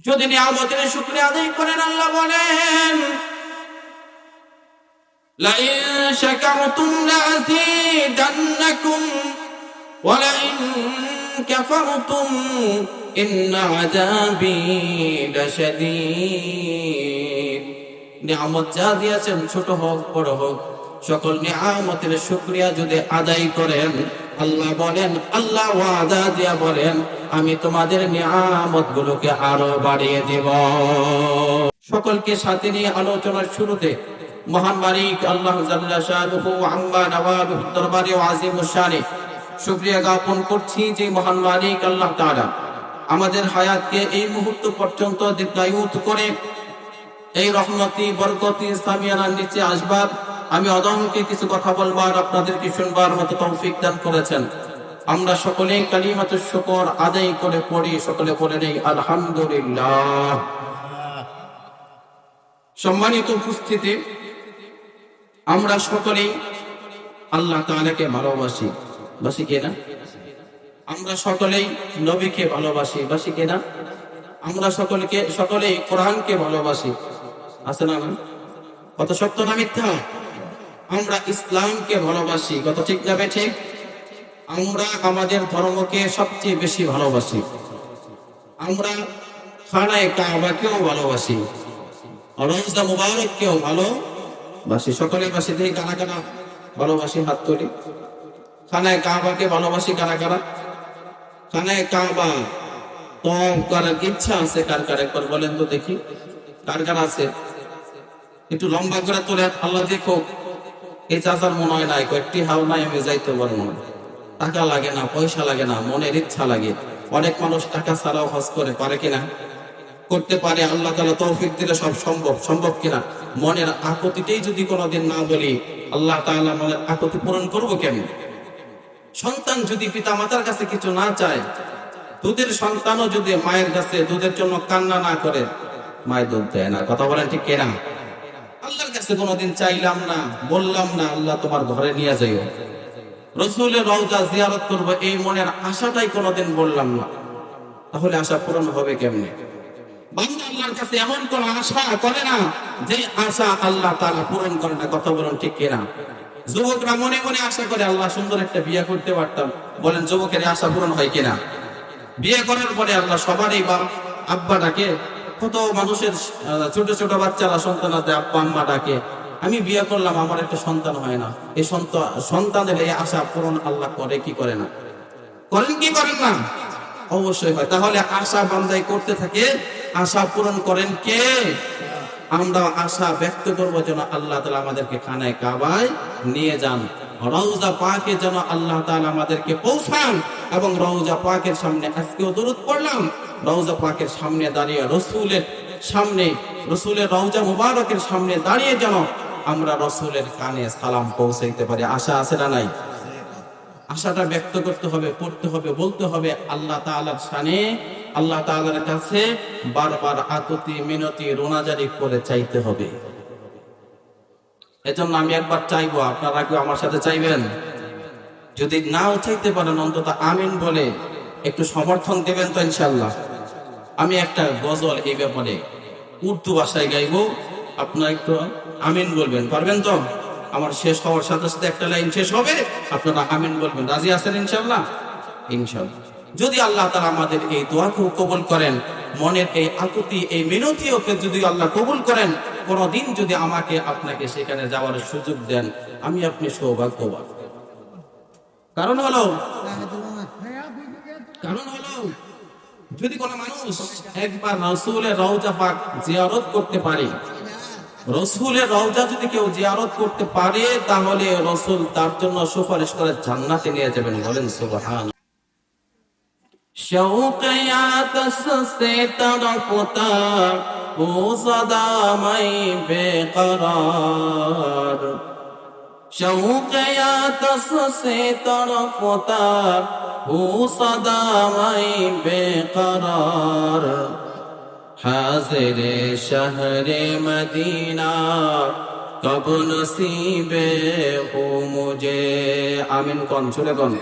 যদি নিয়ামতের শুকরিয়া আদায় করেন আল্লাহ বলেন লাইন শাকারতুম লাযীদান্নাকুম ওয়া লাইন কাফারতুম ইন্না আযাবী লাশাদীদ। নিয়ামত যা দিয়েছেন ছোট হোক বড় হোক সকল নিয়ামতের শুকরিয়া যদি আদায় করেন আল্লাহ বলেন, আল্লাহ ওয়াদা দিয়া বলেন আমি তোমাদের নিয়ামত গুলোকে আরো বাড়িয়ে দেব। সকলকে সাথে নিয়ে আলোচনার শুরুতে মহান মালিক আল্লাহ জাল্লা শানুহু আম্মা নওয়াবিহ দরবারে আযীমুশ শানে শুকরিয়া জ্ঞাপন করছি যে মহান মালিক আল্লাহ তাআলা আমাদের হায়াতকে এই মুহূর্ত পর্যন্ত দীর্ঘায়িত করে এই রহমতি বরকতি ইসলামিয়ার নিচে আসবার আমি অদমকে কিছু কথা বলবার আপনাদেরকে শুনবার মতো তৌফিক দান করেছেন। আমরা সকলেই কালিমাতুশ শুকর আদায় করে পড়ি, সকলে বলে নেই আলহামদুলিল্লাহ। সম্মানিত উপস্থিতি, আমরা সকলেই আল্লাহ তাআলাকে ভালোবাসি, বাসি কিনা? আমরা সকলেই নবীকে ভালোবাসি, বাসি কিনা? আমরা সকলেই কোরআনকে ভালোবাসি, আছে না? কত সত্য না মিথ্যা? আমরা ইসলামকে ভালোবাসি, কত ঠিক না ঠিক? আমরা আমাদের ধর্মকে সবচেয়ে বেশি ভালোবাসি। আমরা খানায়ে কাবাকেও ভালোবাসি, রওজা মুবারককেও ভালোবাসি। সকলে বাসি দেখি কারা কারা ভালোবাসি, হাত তুলি। খানায়ে কাবাকে ভালোবাসি কারা কারা? খানায়ে কাবা তওয়াফ করার ইচ্ছা আছে কার কার? একবার বলেন তো দেখি, কার কার আছে? একটু লম্বা করে তোলে, আল্লাহ দেখো। এই চাচার মনে হয় নাই, কয়েকটি হাও নাই আমি যাইতে পারবো না। টাকা লাগে না, পয়সা লাগে না, মনের ইচ্ছা লাগে। অনেক মানুষ টাকা ছাড়াও হজ করে, পারে কিনা? করতে পারে, আল্লাহ তাআলা তৌফিক দিলে সব সম্ভব কিনা? মনের আকুতিটাই যদি কোনোদিন না বলি আল্লাহ তাআলা মনের আকুতি পূরণ করবো কেমন? সন্তান যদি পিতা মাতার কাছে কিছু না চায়, দুধের সন্তানও যদি মায়ের কাছে দুধের জন্য কান্না না করে, মায়ের দুধ দেয় না। কথা বলেন ঠিক কিনা? আল্লাহর কাছে কোনোদিন চাইলাম না, বললাম না আল্লাহ তোমার ঘরে নিয়ে যাইও, রাসূলের রওজা জিয়ারত করব, এই মনের আশাটাই কোনোদিন বললাম না, তাহলে আশা পূরণ হবে কেমনে? বান্দা আল্লাহর কাছে এমন কোন আশা করে না যে আশা আল্লাহ তাআলা পূরণ করে না। কথা বলেন ঠিক কিনা? যুবকরা মনে মনে আশা করে আল্লাহ সুন্দর একটা বিয়ে করতে পারতাম। বলেন যুবকের আশা পূরণ হয় কিনা? বিয়ে করার পরে আল্লাহ সবারই বাপ আব্বা ডাকে। কত মানুষের ছোট ছোট বাচ্চারা সন্তানাদের আব্বা আম্মা ডাকে। আমি বিয়ে করলাম, আমার একটা সন্তান হয় না। এই সন্তানের এই আশা পূরণ আল্লাহ করে কি করে না? করেন কি করেন না? অবশ্যই হয়। তাহলে আশা বান্দাই করতে থাকে, আশা পূরণ করেন কে? আমরা আশা ব্যক্ত করবো যেন আল্লাহ তাআলা আমাদেরকে খানায়ে কাবায় নিয়ে যান, রওজা পাকে যেন আল্লাহ তাআলা আমাদেরকে পৌঁছান, এবং রওজা পাকের সামনে আজকেও দরুদ পড়লাম, রওজা পাকের সামনে দাঁড়িয়ে রসূলের রওজা মুবারকের সামনে দাঁড়িয়ে যেন আমরা রসূলের কানে সালাম পৌঁছাইতে পারি। আশা আছে না নাই? আশাটা ব্যক্ত করতে হবে, পড়তে হবে, বলতে হবে আল্লাহ তাআলার শানে, আল্লাহ তাআলার কাছে বারবার আকুতি মিনতি রোনাজারি করে চাইতে হবে। এজন্য আমি একবার চাইবো, আপনারা কি আমার সাথে চাইবেন? যদি নাও চাইতে পারেন অন্তত আমিন বলে একটু সমর্থন দেবেন তো ইনশাআল্লাহ। আমি একটা গজল এই ব্যাপারে উর্দু ভাষায় গাইবো, আপনারা একটু আমিন বলবেন, পারবেন তো? আমার শেষ হওয়ার সাথে সাথে একটা লাইন শেষ হবে, আপনারা আমিন বলবেন। রাজি আছেন ইনশাআল্লাহ? ইনশাআল্লাহ। যদি আল্লাহ তাআলা আমাদের এই দোয়াকে কবুল করেন, মনের এই আকুতি এই মিনতিওকে যদি আল্লাহ কবুল করেন, কোনদিন যদি আমাকে আপনাকে সেখানে যাওয়ার সুযোগ দেন, আমি আপনি সৌভাগ্যবান। কারণ হলো যদি কোন মানুষ একবার রাসূলের রওজা পাক জিয়ারত করতে পারে, রাসূলের রওজা যদি কেউ জিয়ারত করতে পারে, তাহলে রাসূল তার জন্য সুপারিশ করে জান্নাতে নিয়ে যাবেন। বলেন সুবহান। शौक़ आतश से तड़पता वो सदा मैं बेकरार, शौक़ आतश से तड़पता वो सदा मैं बेकरार, हाज़िर शहर मदीना कब नसीबे हो मुझे। आमीन कौन? चले कौन?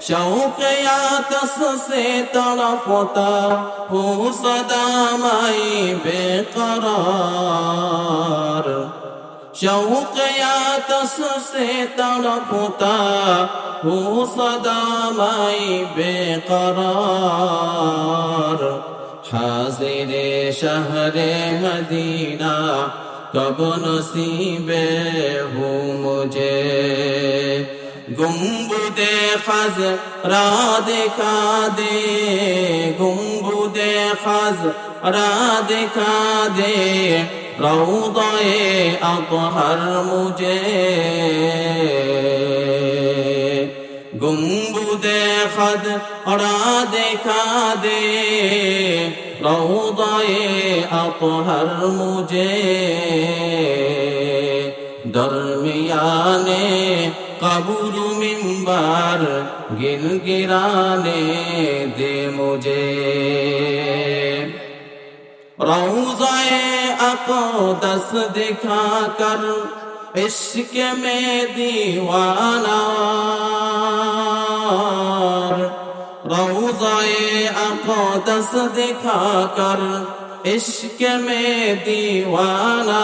शौक़यातस से तड़पता हूँ सदा मैं बेकरार शौक़यातस से तड़पता हूँ सदा मैं बेकरार हाज़िरे शहरे मदीना कब नसीबे हो मुझे गुंबुदे खज़रा दिखा दे गुंबुदे खज़रा दिखा दे रौज़ाए अतहर मुझे गुंबुदे खज़रा दिखा दे रौज़ाए अतहर मुझे दरमियाने कब्र मिंबर गिरगिराने दे मुझे रौज़ाए अक़दस दिखा कर इश्क में दीवाना रौज़ाए अक़दस दिखा कर इश्क में दीवाना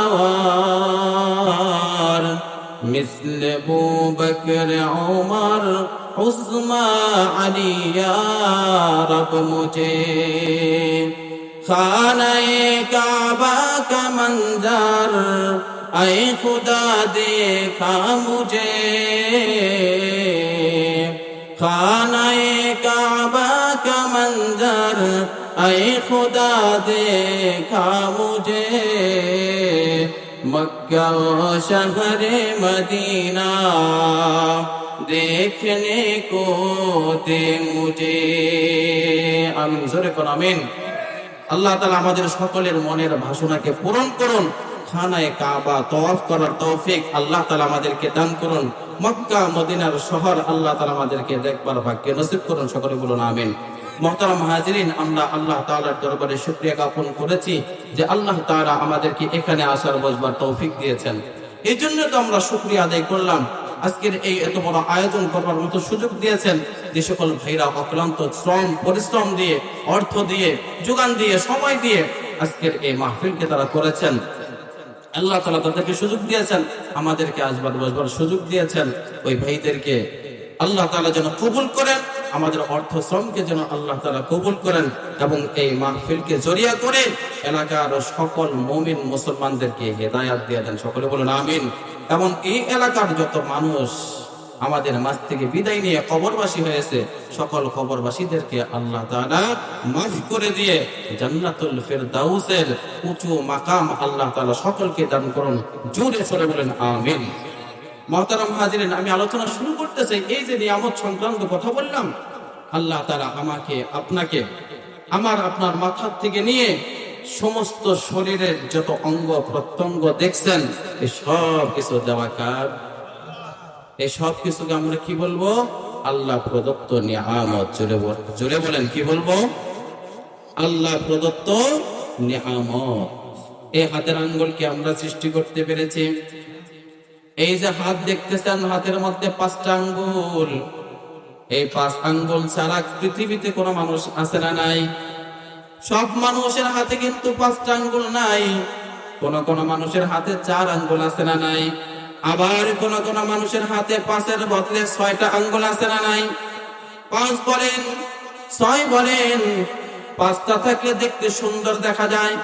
मिस्ल अबू बकर उमर उस्मान अली या रब मुझे खाने काबा का मंजर ऐ खुदा देखा मुझे खाने काबा का मंजर ऐ खुदा देखा मुझे मक्का शहरे मदीना देखने को दे मुझे आमीन जोरे कोन आमीन আল্লাহ তাআলা আমাদের সকলের মনের বাসনাকে পূরণ করুন খানায়ে কাবা তওয়াফ করার তৌফিক আল্লাহ তাআলা আমাদেরকে দান করুন মক্কা মদিনার শহর আল্লাহ তাআলা আমাদেরকে দেখবার ভাগ্য নসিব করুন সকলে বলুন আমিন মুহতারাম হাজিরিন আমরা আল্লাহ তাআলার দরবারে শুকরিয়া জ্ঞাপন করেছি যে আল্লাহ তাআলা আমাদেরকে এখানে আসার বসবার তৌফিক দিয়েছেন এইজন্য তো আমরা শুকরিয়া আদায় করলাম আজকের এই এত বড় আয়োজন করবার মতো সুযোগ দিয়েছেন যে সকল ভাইরা অক্লান্ত শ্রম পরিশ্রম দিয়ে অর্থ দিয়ে যোগান দিয়ে সময় দিয়ে আজকের এই মাহফিলকে তারা করেছেন আল্লাহ তাআলা তাদেরকে সুযোগ দিয়েছেন আমাদেরকে আসবার বসবার সুযোগ দিয়েছেন ওই ভাইদেরকে আল্লাহ তাআলা যেন কবুল করেন আমাদের অর্থ শ্রমকে যেন আল্লাহ তাআলা কবুল করেন এবং এই মাহফিলকে জরিয়া করে এলাকার সকল মুমিন মুসলমানদেরকে হেদায়েত দিয়ে দেন সকলে বলুন আমিন এবং এই এলাকার যত মানুষ আমাদের মাঝ থেকে বিদায় নিয়ে কবরবাসী হয়েছে সকল কবরবাসীদেরকে আল্লাহ তাআলা মাফ করে দিয়ে জান্নাতুল ফিরদাউসের উঁচু মাকাম আল্লাহ তাআলা সকলকে দান করুন জোরে সরে বলেন আমিন মুহতারাম হাজিরিন আমি আলোচনা শুরু করতে চাই এই যে নিয়ামত সংক্রান্ত কথা বললাম আল্লাহ তাআলা আমাকে আপনাকে আমার আপনার মাথা থেকে নিয়ে সমস্ত শরীরের যত অঙ্গ প্রত্যঙ্গ দেখছেন এই সব কিছু দেওয়া কার এই সব কিছুকে আমরা কি বলবো আল্লাহ প্রদত্ত নিয়ামত জোরে বলেন কি বলবো আল্লাহ প্রদত্ত নিয়ামত এই হাতের আঙ্গুলকে আমরা সৃষ্টি করতে পেরেছি এই যে হাত দেখতেছেন হাতের মধ্যে 5টা আঙ্গুল এই 5 আঙ্গুল ছাড়া পৃথিবীতে কোনো মানুষ আছে না নাই সব মানুষের হাতে কিন্তু 5টা আঙ্গুল নাই কোন কোন মানুষের হাতে 4 আঙ্গুল আছে না নাই আবার কোন কোন মানুষের হাতে 5 এর বদলে 6টা আঙ্গুল আছে না নাই 5 বলেন 6 বলেন 5টা থাকলে দেখতে সুন্দর দেখা যায়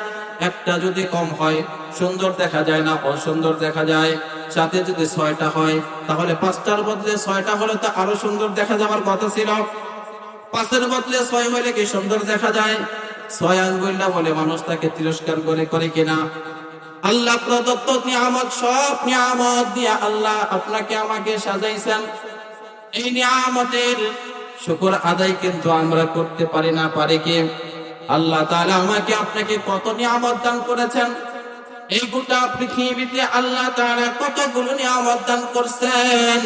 একটা যদি কম হয় সুন্দর দেখা যায় না অসুন্দর দেখা যায় সাথে যদি 6টা হয় তাহলে 5টার বদলে 6টা হলে তো আরো সুন্দর দেখা যাওয়ার কথা ছিল 5 এর বদলে 6 হলে কি সুন্দর দেখা যায় 6 আঙ্গুলটা বলে মানুষ তাকে তিরস্কার করে কিনা আল্লাহ প্রদত্ত নিয়ামত সব নিয়ামত দিয়ে আল্লাহ আপনাকে আমাকে সাজাইছেন এই নিয়ামতের শুকর আদায় কিন্তু আমরা করতে পারি না পারে কি আল্লাহ তাআলা আমাকে আপনাকে কত নিয়ামত দান করেছেন এই গোটা পৃথিবীতে আল্লাহ তাআলা কতগুলো নিয়ামত দান করেছেন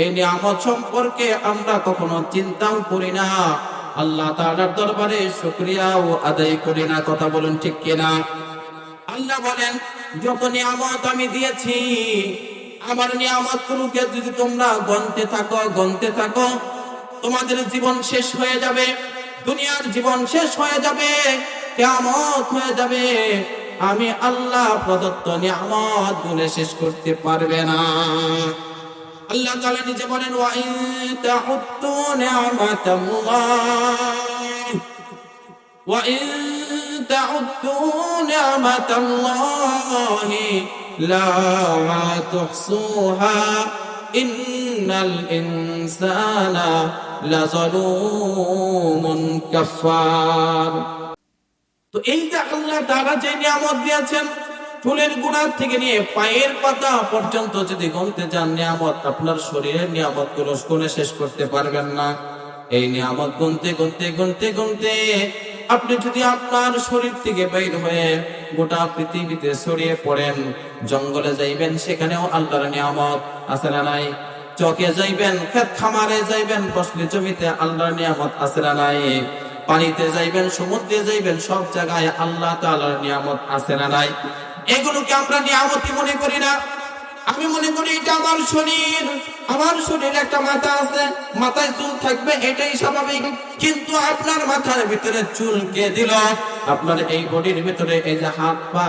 এই নিয়ামত সম্পর্কে আমরা কখনো চিন্তাও করি না আল্লাহ তাআলার দরবারে শুকরিয়া ও আদায় করি না কথা বলুন ঠিক কিনা আল্লাহ বলেন যত নিয়ামত আমি দিয়েছি আমার নিয়ামতগুলোকে যদি তোমরা গণতে থাকো তোমাদের জীবন শেষ হয়ে যাবে, দুনিয়ার জীবন শেষ হয়ে যাবে, কিয়ামত হয়ে যাবে, আমি আল্লাহ প্রদত্ত নিয়ামত গুলো শেষ করতে পারবে না। আল্লাহ তাআলা নিজে বলেন, ওয়া ইন তাউদ্দু নি'মাতাল্লাহ ওয়া ইন তাউদ্দু নি'মাতাল্লাহি লা তুহসুহা ইন্নাল ইনসানা লাযালুমুন কাফফার। তো এই যে আল্লাহ তাআলা যে নিয়ামত দিয়েছেন, চুলের গোড়া থেকে নিয়ে পায়ের পাতা পর্যন্ত যদি গুনতে যান নিয়ামত, আপনার শরীরের নিয়ামত গুলো গুনে শেষ করতে পারবেন না। এই নিয়ামত গুনতে গুনতে গুনতে গুনতে আপনি যদি আপনার শরীর থেকে বের হয়ে গোটা পৃথিবীতে ছড়িয়ে পড়েন, জঙ্গলে যাইবেন সেখানেও আল্লাহর নিয়ামত আছে না নাই? চকে যাইবেন, ক্ষেত খামারে যাইবেন, ফসলি জমিতে আল্লাহর নিয়ামত আছে না নাই? পানিতে যাইবেন, সমুদ্রে যাইবেন, সব জায়গায় আল্লাহ তাআলার নিয়ামত আছে না নাই? এগুলোকে আমরা নিয়ামতই মনে করি না। আমি মনে করি এটা আমার শরীর, আমার শরীরে একটা মাথা আছে, মাথায় চুল থাকবে, এটাই স্বাভাবিক। কিন্তু আপনার মাথার ভিতরে চুল কে দিল? আপনার এই বডির ভিতরে এই যে হাত পা,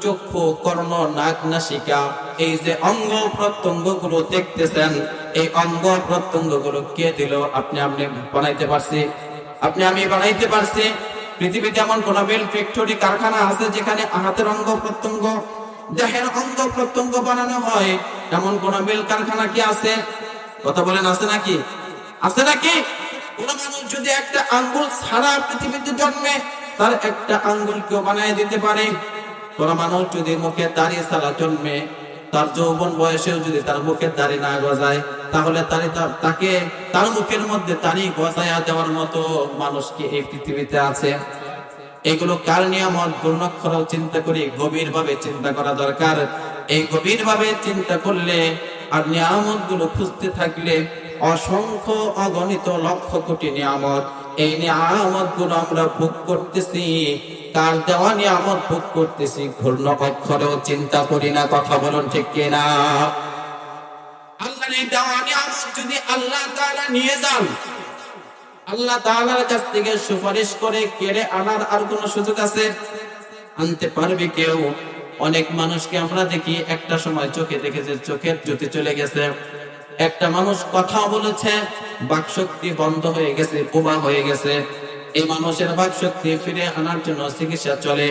চক্ষু, কর্ণ, নাক, নাসিকা, এই যে অঙ্গ প্রত্যঙ্গ গুলো দেখতেছেন, এই অঙ্গ প্রত্যঙ্গ গুলো কে দিল? আপনি বানাইতে পারছি? আপনি আমি বানাইতে পারছি? পৃথিবীতে এমন কোন মিল, ফ্যাক্টরি, কারখানা আছে যেখানে হাতের অঙ্গ প্রত্যঙ্গ, দেহের অঙ্গ প্রত্যঙ্গ বানানো হয়? এমন কোন মিল কারখানা কি আছে? কথা বলেন, আছে নাকি? আছে নাকি? কোন মানুষ যদি একটা আঙ্গুল ছাড়া পৃথিবীতে জন্মে, তার একটা আঙ্গুল কেউ বানিয়ে দিতে পারে? কোন মানুষ যদি মুখে দাড়ি ছাড়া জন্মে, তার যৌবন বয়সেও যদি তার মুখে দাড়ি না গজায়, তাহলে তাকে তার মুখের মধ্যে দাড়ি গজায়া দেওয়ার মতো মানুষ কি এই পৃথিবীতে আছে? এগুলো কার নিয়ামত? গুণাক্ষরও চিন্তা করি, গভীর ভাবে চিন্তা করা দরকার। এই গভীর ভাবে চিন্তা করলে আর নিয়ামত গুলো খুঁজতে থাকলে অসংখ্য অগণিত লক্ষ কোটি নিয়ামত, এই নিয়ামত গুলো আমরা ভোগ করতেছি। কার দেওয়া নিয়ামত ভোগ করতেছি, ঘূর্ণ অক্ষরেও চিন্তা করি না। কথা বলুন ঠিক কিনা? আল্লাহর এই দেওয়া নিয়ামত যদি আল্লাহ তাআলা নিয়ে যান, আল্লাহ তাআলার কাছ থেকে সুপারিশ করে কেড়ে আনার আর কোন সুযোগ আছে? আনতে পারবে কেউ? অনেক মানুষকে আমরা দেখি একটা সময় চোখে দেখেছে, চোখের জ্যোতি চলে গেছে। একটা মানুষ কথা বলেছে, বাকশক্তি বন্ধ হয়ে গেছে, বোবা হয়ে গেছে। এই মানুষের বাকশক্তি ফিরে আনার জন্য চিকিৎসা চলে।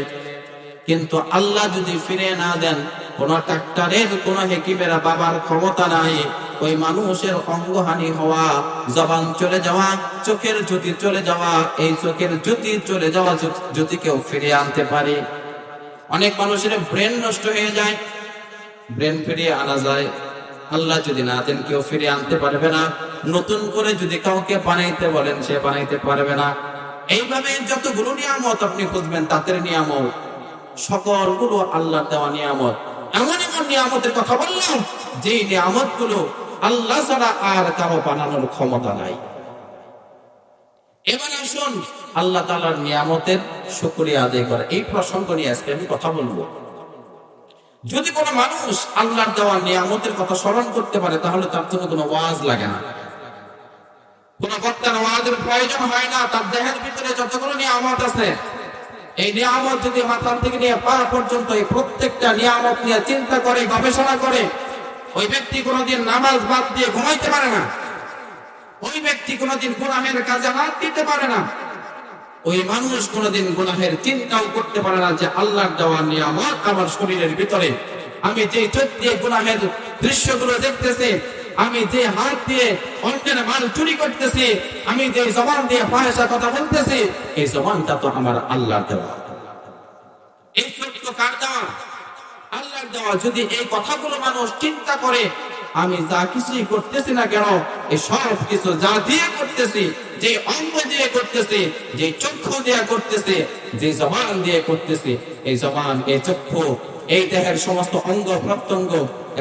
কিন্তু আল্লাহ যদি ফিরে না দেন, কোন ডাক্তারের, কোন হেকিমের বাবার ক্ষমতা নাই ওই মানুষের অঙ্গহানি হওয়া, জবান চলে যাওয়া, চোখের জ্যোতি চলে যাওয়া, এই চোখের জ্যোতি চলে যাওয়া জ্যোতিকেও ফিরিয়ে আনতে পারে। অনেক মানুষের ব্রেন নষ্ট হয়ে যায়, ব্রেন ফিরিয়ে আনা যায়। আল্লাহ যদি না দেন, কেউ ফিরিয়ে আনতে পারবে না। নতুন করে যদি কাউকে বানাইতে বলেন, সে বানাইতে পারবে না। এইভাবে যতগুলো নিয়ামত আপনি খুঁজবেন, তাদের নিয়ামত সকলগুলো আল্লাহর দেওয়া নিয়ামত। এমন এমন নিয়ামতের কথা বললাম যে নিয়ামত গুলো আল্লাহ ছাড়া আর কারো বানানোর ক্ষমতা নাই। এবার আসুন আল্লাহ তাআলার নিয়ামতের শুকরিয়া আদায় করে। এই প্রসঙ্গ নিয়ে আজকে আমি কথা বলবো। যদি কোনো মানুষ আল্লাহর দেওয়া নিয়ামতের কথা স্মরণ করতে পারে, তাহলে তার জন্য কোনো ওয়াজ লাগে না, কোনো বক্তার ওয়াজের প্রয়োজন হয় না। তার দেহের ভিতরে যতগুলো নিয়ামত আছে, এই নিয়ামত যদি মাথা থেকে নিয়ে পা পর্যন্ত এই প্রত্যেকটা নিয়ামত নিয়ে চিন্তা করে, গবেষণা করে, ওই ব্যক্তি কোনোদিন নামাজ বাদ দিয়ে ঘুমাইতে পারে না। ওই ব্যক্তি কোনোদিন গুনাহের কাজে হাত দিতে পারে না। ওই মানুষ কোনোদিন গুনাহের চিন্তাও করতে পারে না যে আল্লাহর দেওয়া নিয়ামত আমার শরীরের ভিতরে, আমি যে চোখ দিয়ে গুনাহের দৃশ্যগুলো দেখতেছি, আমি যে হাত দিয়ে অন্যের মাল চুরি করতেছি, আমি যে জবান দিয়ে ফাহিশা কথা বলতেছি, এই জবানটা তো আমার আল্লাহর দেওয়া। এই চোখ কার দেওয়া? আল্লাহর দেওয়া। যদি এই কথাগুলো মানুষ চিন্তা করে, আমি যা কিছুই করতেছি না কেন, এই সব কিছু যা দিয়ে করতেছি, যে অঙ্গ দিয়ে করতেছি, যে চক্ষু দিয়ে করতেছি, যে জবান দিয়ে করতেছি, এই জবান, এই চক্ষু, এই দেহের সমস্ত অঙ্গ প্রত্যঙ্গ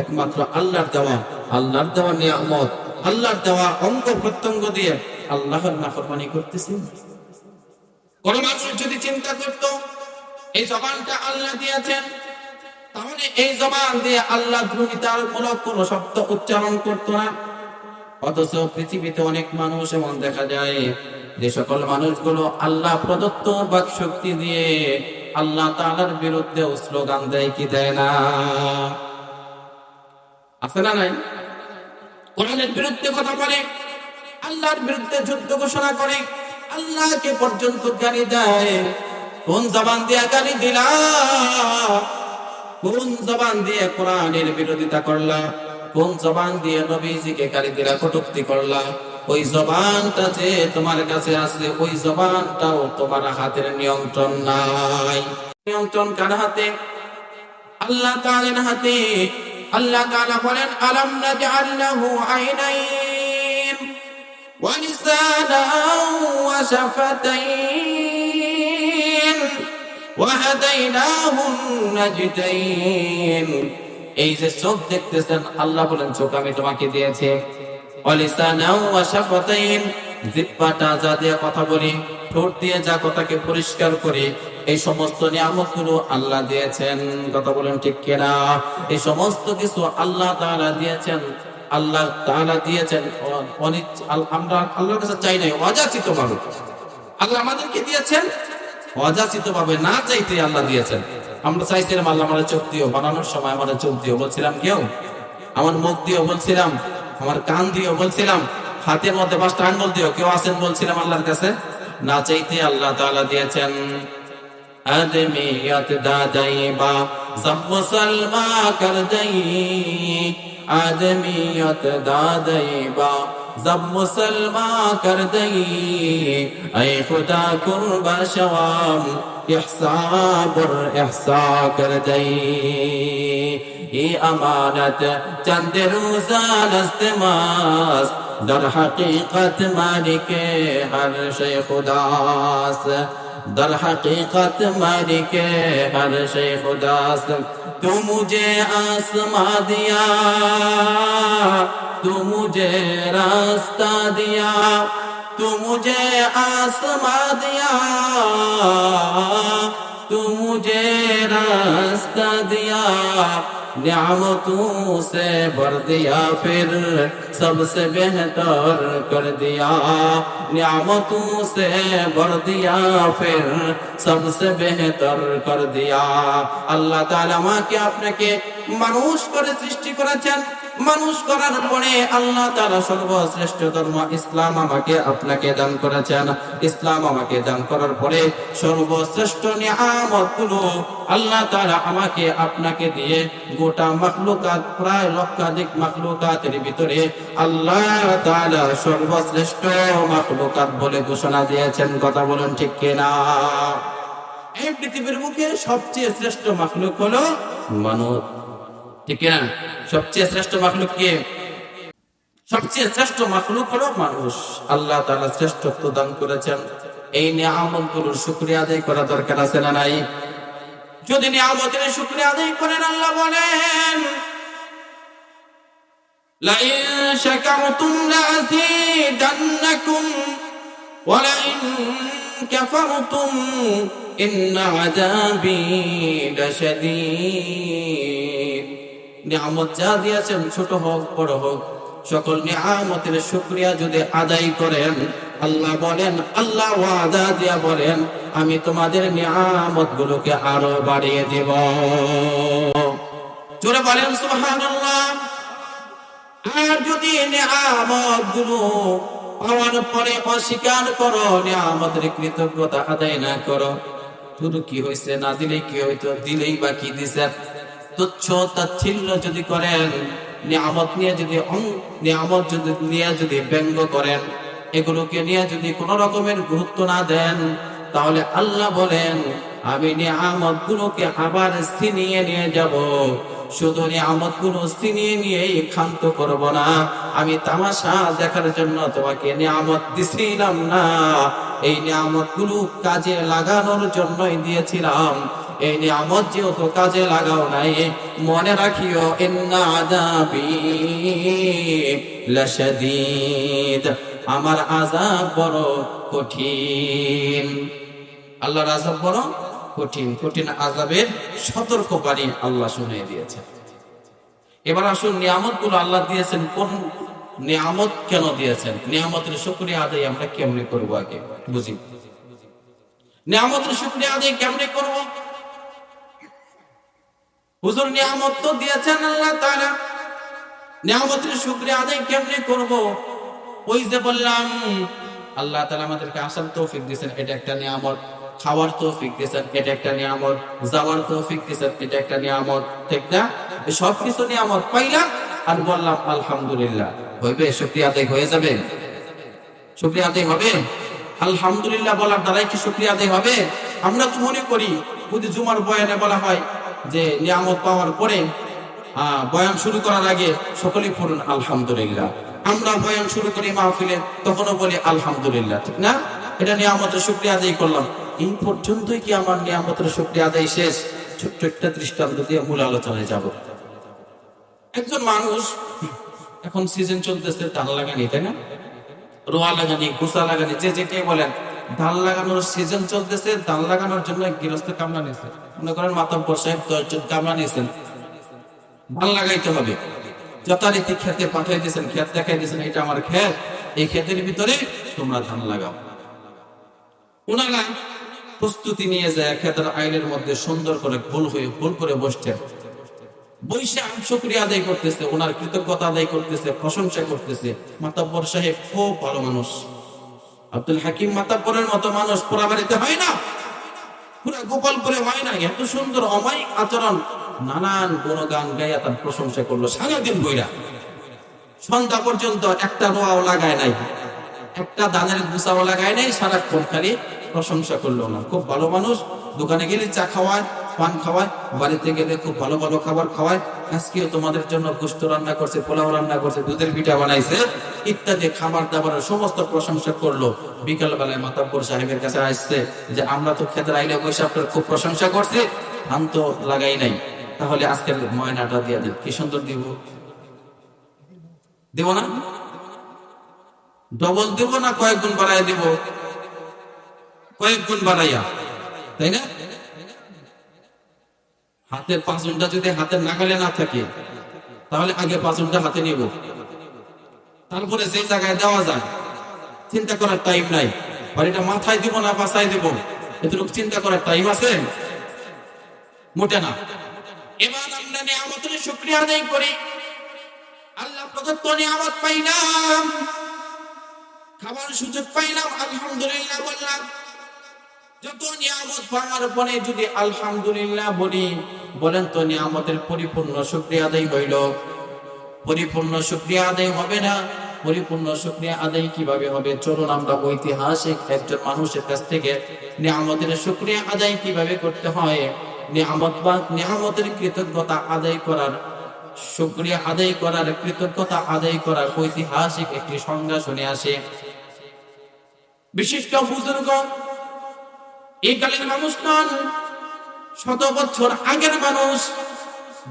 একমাত্র আল্লাহর দেওয়া। আল্লাহর দেওয়া নিয়ামত, আল্লাহর দেওয়া অঙ্গ প্রত্যঙ্গ দিয়ে আল্লাহর নাফরমানি করতেছি। কোন মানুষ যদি চিন্তা করত এই জবানটা আল্লাহ দিয়েছেন, তাহলে এই জবান দিয়ে আল্লাহ দ্রোহিতার মূলক কোন শব্দ উচ্চারণ করত না। অথচ পৃথিবীতে অনেক মানুষ এমন দেখা যায় যে সকল মানুষগুলো আল্লাহ প্রদত্ত বাক শক্তি দিয়ে আল্লাহ তাআলার বিরুদ্ধে স্লোগান দেয় কি দেয় না? আছে না নাই? কোরআনের বিরুদ্ধে কথা বলে, আল্লাহর বিরুদ্ধে যুদ্ধ ঘোষণা করে, আল্লাহকে পর্যন্ত গালি দেয়। কোন জবান দিয়ে গালি দিলা? কোন জবান দিয়ে কোরআনের বিরোধিতা করলা? কোন জবান দিয়ে নবীজিকে গালি দিলা, কটূক্তি করলা? ওই জবানটা যে তোমার কাছে আছে, ওই জবানটাও তোমার হাতের নিয়ন্ত্রণ নাই। নিয়ন্ত্রণ কার হাতে? আল্লাহ তাআলার হাতে। আল্লাহ তাআলা বলেন, আলাম নাজআল লাহু আইনাইন ওয়া লিসানান ওয়া শাফাতাইন ওয়া হাদাইনাহুন নাজদাইন। এই যে চোখ দেখতেছেন, আল্লাহ বলেন চোখ আমি তোমাকে দিয়েছি। ওয়া লিসানান ওয়া শাফাতাইন, জিহ্বাটা যা দিয়ে কথা বলি, ঠোঁট দিয়ে যা কথাকে পরিষ্কার করি, এই সমস্ত নিয়ামতগুলো আল্লাহ দিয়েছেন। কথা বলেন ঠিক কিনা? এই সমস্ত কিছু আল্লাহ তাআলা দিয়েছেন। আল্লাহ তাআলা দিয়েছেন আমরা আল্লাহর কাছে চাই নাই, অযাচিত ভাবে আল্লাহ আমাদেরকে দিয়েছেন। অযাচিত ভাবে না চাইতে আল্লাহ দিয়েছেন। আমরা চাইছিলাম আল্লাহ আমার চোখ দিও, বানানোর সময় আমার চোখ দিও বলছিলাম, কেউ আমার মুখ দিও বলছিলাম, আমার কান দিও বলছিলাম, হাতের মধ্যে 5টা আঙ্গুল দিও কেউ আছেন বলছিলাম আল্লাহর কাছে? না চাইতে আল্লাহ তাআলা দিয়েছেন। आदमियत दादाई बा सब मुसलमा कर दई, आदमियत दादाई बा सब मुसलमा कर दई, ऐ खुदा कुर्बा शवाम इहसाबर इहसा कर दई। ये अमानत चंद रोजा नस्तमास दर हकीकत मालिक हर शे खुदास, दर हकीकत मालिक हर शे खुदास। तू मुझे आसमां दिया, तू मुझे रास्ता दिया, तू मुझे आसमां दिया, तू मुझे रास्ता दिया, नियामतों से भर दिया फिर सबसे बेहतर कर दिया, नियामतों से भर दिया फिर सबसे बेहतर कर दिया। আল্লাহ তাআলা আমাকে আপনাকে মানুষ করে সৃষ্টি করেছেন। মানুষ করার পরে আল্লাহ তাআলা সর্বশ্রেষ্ঠ ধর্ম ইসলাম আমাকে আপনাকে দান করেছেন। ইসলাম আমাকে দান করার পরে সর্বশ্রেষ্ঠ নিয়ামতগুলো আল্লাহ তাআলা আমাকে আপনাকে দিয়ে গোটা মাখলুকাত, প্রায় লক্ষাধিক মাখলুকাতের ভিতরে আল্লাহ তাআলা সর্বশ্রেষ্ঠ মাখলুকাত বলে ঘোষণা দিয়েছেন। কথা বলুন ঠিক কিনা? এই পৃথিবীর বুকে সবচেয়ে শ্রেষ্ঠ মাখলুক হলো মানুষ, ঠিক কিনা? সবচেয়ে শ্রেষ্ঠ মাখলুক কে? সবচেয়ে শ্রেষ্ঠ মাখলুক হলো মানুষ। আল্লাহ তাআলা শ্রেষ্ঠত্ব দান করেছেন। এই নিয়ামতগুলোর শুকরিয়া আদায় করা দরকার আছে না নাই? যদি নিয়ামতের শুকরিয়া আদায় করেন, আল্লাহ বলেন লা ইন শাকারতুম লাযীদান্নাকুম ওয়া লা ইন কাফারতুম ইন্না আযাবি লাশাদীদ। নিয়ামত যা দিয়েছেন, ছোট হোক বড় হোক, সকল নিয়ামতের শুকরিয়া যদি আদায় করেন, আল্লাহ বলেন, আল্লাহ ওয়াদা দিয়া বলেন, আমি তোমাদের নিয়ামতগুলোকে আরো বাড়িয়ে দেব। জোরে বলেন সুবহানাল্লাহ। আর যদি নিয়ামতগুলো পাওয়ার পরে অস্বীকার করো, নিয়ামতের কৃতজ্ঞতা আদায় না করো, শুধু কি হয়েছে, না দিলেই কি হইতো, দিলেই বা কি দিছেন, তুচ্ছ তাচ্ছিল্য যদি করেন, নিয়ামত নিয়ে যদি ব্যঙ্গ করেন, এগুলোকে নিয়ে যদি কোন রকমের গুরুত্ব না দেন, তাহলে আল্লাহ বলেন আমি নিয়ামতগুলোকে আবার ছিনিয়ে নিয়ে যাব। শুধু নিয়ামতগুলো ছিনিয়ে নিয়েই ক্ষান্ত করব না, আমি তামাশা দেখার জন্য তোমাকে নিয়ামত দিছিলাম না, এই নিয়ামতগুলো কাজে লাগানোর জন্যই দিয়েছিলাম। এই নিয়ামত যেহেতু কাজে লাগাও নাই, মনে রাখিও ইন্না আযাবি লাশাদীদ, আমার আযাব বড় কঠিন। আল্লাহর আযাব বড় কঠিন। কঠিন আযাবের সতর্কবাণী আল্লাহ শুনিয়ে দিয়েছেন। এবার আসুন, নিয়ামতগুলো আল্লাহ দিয়েছেন নিয়ামত কেন দিয়েছেন, নিয়ামতের শুকরিয়া আদায় আমরা কেমনে করব, আগে বুঝি। নিয়ামতের শুকরিয়া আদায় কেমনে করব? হুজুর নিয়ামত তো দিয়েছেন আল্লাহ তাআলা, নিয়ামতের শুকরিয়া আদায় কেমনে করব? ওই যে বললাম আল্লাহ তাআলা আমাদেরকে আসার তৌফিক দিয়েছেন, এটা একটা নিয়ামত। খাওয়ার তৌফিক দিয়েছেন, এটা একটা নিয়ামত। যাওয়ার তৌফিক দিয়েছেন, এটা একটা নিয়ামত, ঠিক না? সব কিছু নিয়ামত পাইলাম আর বললাম আলহামদুলিল্লাহ, হইবে? শুকরিয়া আদায় হয়ে যাবে? শুকরিয়া আদায় হবে? আলহামদুলিল্লাহ বলার দ্বারাই কি শুকরিয়া আদায় হবে? আমরা তো মনে করি যদি জুমার বয়ানে বলা হয় যে নিয়ামত পাওয়ার পরে বয়ান শুরু করার আগে সকলেই পড়ুন আলহামদুলিল্লাহ। আমরা বয়ান শুরু করি মাহফিলে, তখনও বলি আলহামদুলিল্লাহ, ঠিক না? এটা নিয়ামতের শুকরিয়া আদায় করলাম। এই পর্যন্তই কি আমার নিয়ামতের শুকরিয়া আদায় শেষ? ছোট্ট একটা দৃষ্টান্ত দিয়ে মূল আলোচনায় যাব। একজন মানুষ, এখন সিজন চলতেছে ধান লাগানি, তাই না? রোয়া লাগানি, গোসা লাগানি, যে যেটাই বলেন, ধান লাগানোর সিজন চলতেছে। ধান লাগানোর জন্য গৃহস্থ কামলা নিয়েছে, মনে করেন মাতব্বর সাহেব 10 জন কামলা নিয়েছেন, ধান লাগাইতে হবে। যথারীতি খেতে পাঠিয়ে দিয়েছেন, ক্ষেত দেখাই দিয়েছেন, এটা আমার ক্ষেত, এই ক্ষেতের ভিতরে তোমরা ধান লাগাও। ওনারা প্রস্তুতি নিয়ে যায় ক্ষেতের আইলের মধ্যে সুন্দর করে গোল করে বসছেন। বৈশে শুকরিয়া আদায় করতেছে, ওনার কৃতজ্ঞতা আদায় করতেছে, প্রশংসা করতেছে। মাতব্বর সাহেব খুব ভালো মানুষ, আব্দুল হাকিম মাতব্বরের মতো মানুষ পুরা বাড়িতে হয় না, পুরা গোপালপুরে হয় না। এত সুন্দর অমায়িক আচরণ, নানান গুণগান গাইয়া তার প্রশংসা করলো সারাদিন বইরা। সন্ধ্যা পর্যন্ত একটা রোয়াও লাগায় নাই, একটা দানের গুছাও লাগায় নাই, সারাক্ষণ খালি প্রশংসা করলো না। খুব ভালো মানুষ, দোকানে গেলে চা খাওয়ায়, পান খাওয়ায়, বাড়িতে গেলে খুব ভালো ভালো খাবার খাওয়ায়। আজকেও তোমাদের জন্য গোশত রান্না করছে, পোলাও রান্না করছে, দুধের পিঠা বানাইছে, ইত্যাদি খাবার দাবারের সমস্ত প্রশংসা করলো। বিকাল বেলায় মাতব্বর সাহেবের কাছে আসছে যে আমরা তো খেতের আইলে বসে আপনার খুব প্রশংসা করছি, ধান তো লাগাই নাই, তাহলে আজকের ময়নাটা দিয়ে দেব। কি সুন্দর দিব, দেব না? ডবল দেব না কয়েক গুণ বাড়াইয়া দেব? কয়েক গুণ বাড়াইয়া, তাই না? হাতের পাঁচনটা যদি হাতের নাগালে না থাকে, তাহলে আগে পাঁচনটা হাতে নিব, তারপরে যে জায়গায় দেওয়া যায় চিন্তা করার টাইম নাই। বাড়িটা মাথায় দিব না বাসায় দেব, এতটুকু চিন্তা করার টাইম আছে? মোটে না। এবার আমরা নিয়ামতের শুকরিয়া আদায় করি। আল্লাহ প্রদত্ত নিয়ামত পাইলাম, খাবার সুযোগ পাইলাম, আলহামদুলিল্লাহ বললাম। যত নিয়ামত পাওয়ার পরে যদি আলহামদুলিল্লাহ বলি, বলেন তো নিয়ামতের পরিপূর্ণ শুকরিয়া আদায় হইল? পরিপূর্ণ শুকরিয়া আদায় হবে না। পরিপূর্ণ শুকরিয়া আদায় কিভাবে হবে? চলুন আমরা ঐতিহাসিক একজন মানুষের কাছ থেকে নিয়ামতের শুকরিয়া আদায় কিভাবে করতে হয়, নিয়ামত বা নিয়ামতের কৃতজ্ঞতা আদায় করার, শুকরিয়া আদায় করার, কৃতজ্ঞতা আদায় করার ঐতিহাসিক একটি সংজ্ঞা শুনে আসে। বিশিষ্ট বুজুর্গ, এই কালের মানুষ নন, শত বছর আগের মানুষ,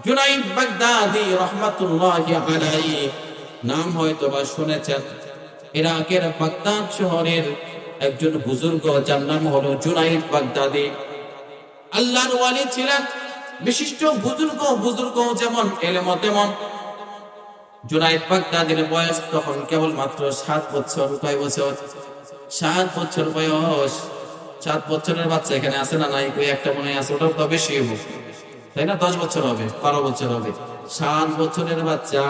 জুনাইদ বাগদাদি রহমাতুল্লাহি আলাইহি, নাম হয়তো বা শুনেছেন। ইরাকের বাগদাদ শহরের একজন বুজুর্গ, যার নাম হলো জুনাইদ বাগদাদি। আল্লাহর ওয়ালি ছিলেন, বিশিষ্ট বুজুর্গ যেমন এলেম তেমন। জুনাইদ বাগদাদির বয়স তখন কেবল মাত্র 7 বছর। কয় বছর? 7 বছর বয়স। 7 বছরের বাচ্চা এখানে আছে না নাই? কই একটা মনে আছে, ওটাও তো বেশি হবে, তাই না? 10 বছর হবে, 12 বছর হবে। 7 বছরের বাচ্চা।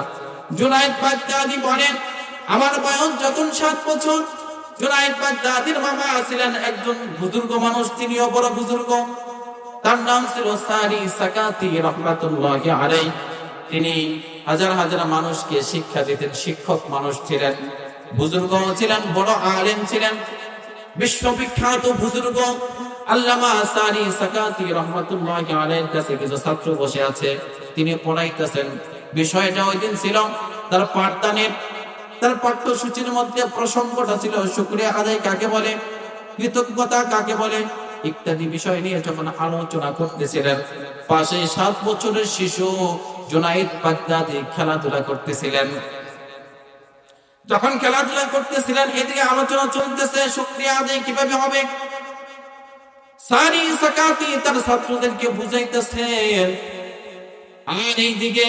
জুনাইদ বাগদাদি বলেন, আমার বয়স যখন 7 বছর, জুনাইদ বাগদাদির মামা ছিলেন একজন বুজুর্গ মানুষ, তিনিও বড় বুজুর্গ। তার নাম ছিল সারি সাকাতি রহমাতুল্লাহি আলাইহি। তিনি হাজার হাজার মানুষকে শিক্ষা দিতেন, শিক্ষক মানুষ ছিলেন, বুজুর্গ ছিলেন, বড় আলেম ছিলেন, বিশ্ববিখ্যাত বুজুর্গ। আল্লামা সারি সাকাতি রহমাতুল্লাহি আলাইহির কাছে কিছু ছাত্র বসে আছে, তিনি পড়াইতেছেন। বিষয়টা ওই দিন ছিল তার পাঠদানের, তার পাঠ্যসূচির মধ্যে প্রসঙ্গটা ছিল শুকরিয়া আদায় কাকে বলে, কৃতজ্ঞতা কাকে বলে, ইত্যাদি বিষয় নিয়ে যখন আলোচনা করতেছিলেন, পাশে 7 বছরের শিশু জুনাইদ বাগদাদি খেলাধুলা করতেছিলেন। যখন খেলাধুলা করতেছিলেন, এদিকে আলোচনা চলতেছে শুকরিয়া আদায় কিভাবে হবে। সারি সাকাতি তার ছাত্রদেরকে বুঝাইতেছেন, আর এইদিকে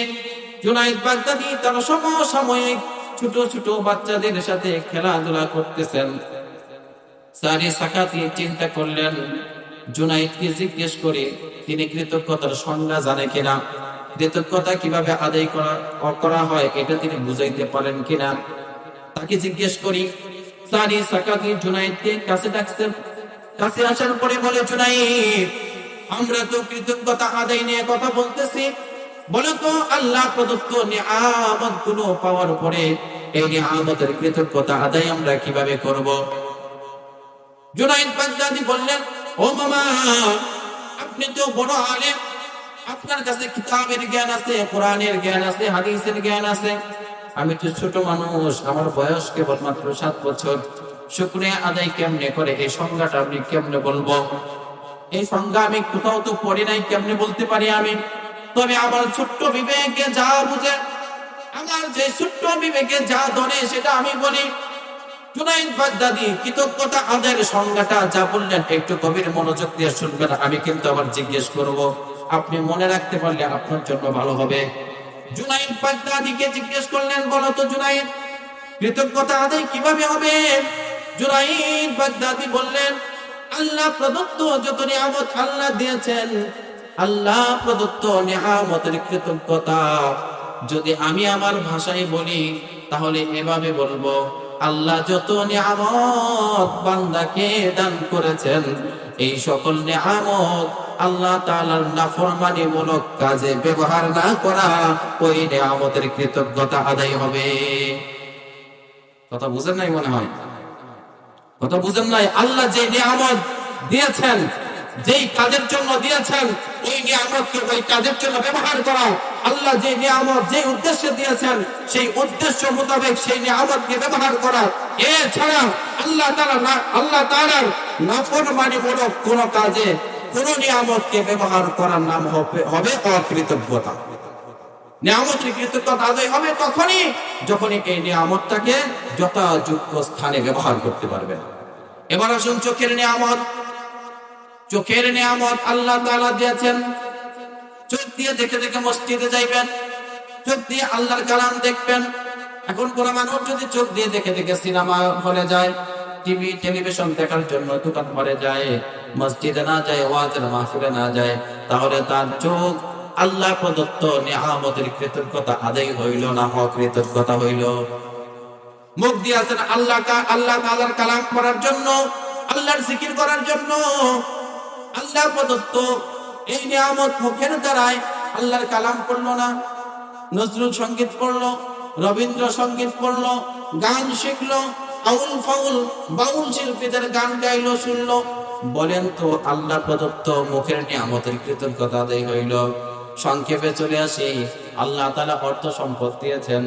জুনাইদ বাগদাদি তার সমসাময়িক ছোট ছোট বাচ্চাদের সাথে খেলাধুলা করতেছেন। সারি সাকাতি চিন্তা করলেন, জুনাইদকে জিজ্ঞেস করে তিনি কৃতজ্ঞতার সংজ্ঞা জানে কিনা, কৃতজ্ঞতা কিভাবে আদায় করা হয় এটা তিনি বুঝাইতে পারেন কিনা। তাকে জিজ্ঞেস করি। সারি সাকাতি জুনাইদকে কাছে ডাকছেন। কাছে আসার পরে বলে, জুনাইদ, আমরা তো কৃতজ্ঞতা আদায় নিয়ে কথা বলতেছি, বলো তো আল্লাহ প্রদত্ত নিয়ামত গুলো পাওয়ার পরে এই নিয়ামতের কৃতজ্ঞতা আদায় আমরা কিভাবে করব? জুনাইদ বাগদাদি বললেন, ও মামা, আপনি তো বড় আলেম, আপনার কাছে কিতাবের জ্ঞান আছে, কোরআনের জ্ঞান আছে, হাদিসের জ্ঞান আছে। আমি তো ছোট মানুষ, আমার বয়স কেবল মাত্র 7 বছর। শুকরিয়া আদায় কেমনে করে এই সংজ্ঞাটা আপনি কেমনে বলবো? এই সংজ্ঞা আমি কোথাও তো পড়ি নাই, কেমনে বলতে পারি আমি? তবে আমার ছোট্ট বিবেকে যা বুঝে, আমার যে ছোট্ট বিবেকে যা ধরে সেটা আমি বলি। জুনাইদ বাগদাদি কৃতজ্ঞতা আদায়ের সংজ্ঞাটা যা বললেন একটু গভীর মনোযোগ দিয়ে শুনবেন। আমি কিন্তু আবার জিজ্ঞেস করব, আপনি মনে রাখতে পারলে আপনার জন্য ভালো হবে। জুনাইদ বাগদাদিকে জিজ্ঞেস করলেন, বলো তো জুনাইদ, কৃতজ্ঞতা আদায় কিভাবে হবে? জুনাইদ বাগদাদি বললেন, আল্লাহ প্রদত্ত যত নিয়ামত আল্লাহ দিয়েছেন, আল্লাহ প্রদত্ত নিয়ামতের কৃতজ্ঞতা যদি আমি আমার ভাষায় বলি তাহলে এভাবে বলবো, আল্লাহ যত নিয়ামত বান্দাকে দান করেছেন, এই সকল নিয়ামত আল্লাহ তাআলার নাফরমানিমূলক কাজে ব্যবহার না করা ওই নিয়ামতের কৃতজ্ঞতা আদায় হবে। কথা বুঝেন নাই মনে হয়? কথা বুঝেন নাই? আল্লাহ যে নিয়ামত দিয়েছেন, যেই কাজের জন্য দিয়েছেন, ওই নিয়ামতকে ওই কাজের জন্য ব্যবহার করা। আল্লাহ যে নিয়ামত যে উদ্দেশ্যে দিয়েছেন সেই উদ্দেশ্য মোতাবেক সেই নিয়ামতকে ব্যবহার করা। এছাড়া আল্লাহ তাআলার নাফরমানিমূলক কোন কাজে কোন নিয়ামতকে ব্যবহার করার নাম হবে অকৃতজ্ঞতা। নিয়ামতের কৃতজ্ঞতা আদায় হবে যখনই এই নিয়ামতটাকে যথাযোগ্য স্থানে ব্যবহার করতে পারবেন। এবার আসুন চোখের নিয়ামত। চোখের নিয়ামত আল্লাহ তাআলা দিয়েছেন। চোখ দিয়ে দেখে দেখে মসজিদে যাইবেন, চোখ দিয়ে আল্লাহর কালাম দেখবেন। এখন কোন মানুষ যদি চোখ দিয়ে দেখে দেখে সিনেমা হলে যায়, টেলিভিশন দেখার জন্য দোকান ঘরে যায়, মসজিদে না যায়, ওয়াজের মাহফিলে না যায়, তাহলে তার চোখ আল্লাহ প্রদত্ত নিয়ামতের কৃতজ্ঞতা আদায় হইল না অকৃতজ্ঞতা হইল? মুখ দিয়ে আছেন আল্লাহ তাআলার কালাম পড়ার জন্য, আল্লাহর জিকির করার জন্য। আল্লাহ প্রদত্ত এই নিয়ামত মুখের দ্বারায় আল্লাহর কালাম পড়লো না, নজরুল সঙ্গীত পড়লো, রবীন্দ্র সঙ্গীত পড়লো, গান শিখলো, আউল ফাউল বাউল শিল্পীদের গান গাইলো, শুনলো। বলেন তো আল্লাহ প্রদত্ত মুখের নিয়ামতের কৃতজ্ঞতা আদায় হইল? সংক্ষেপে চলে আসি, আল্লাহ তাআলা অর্থ সম্পদ দিয়েছেন।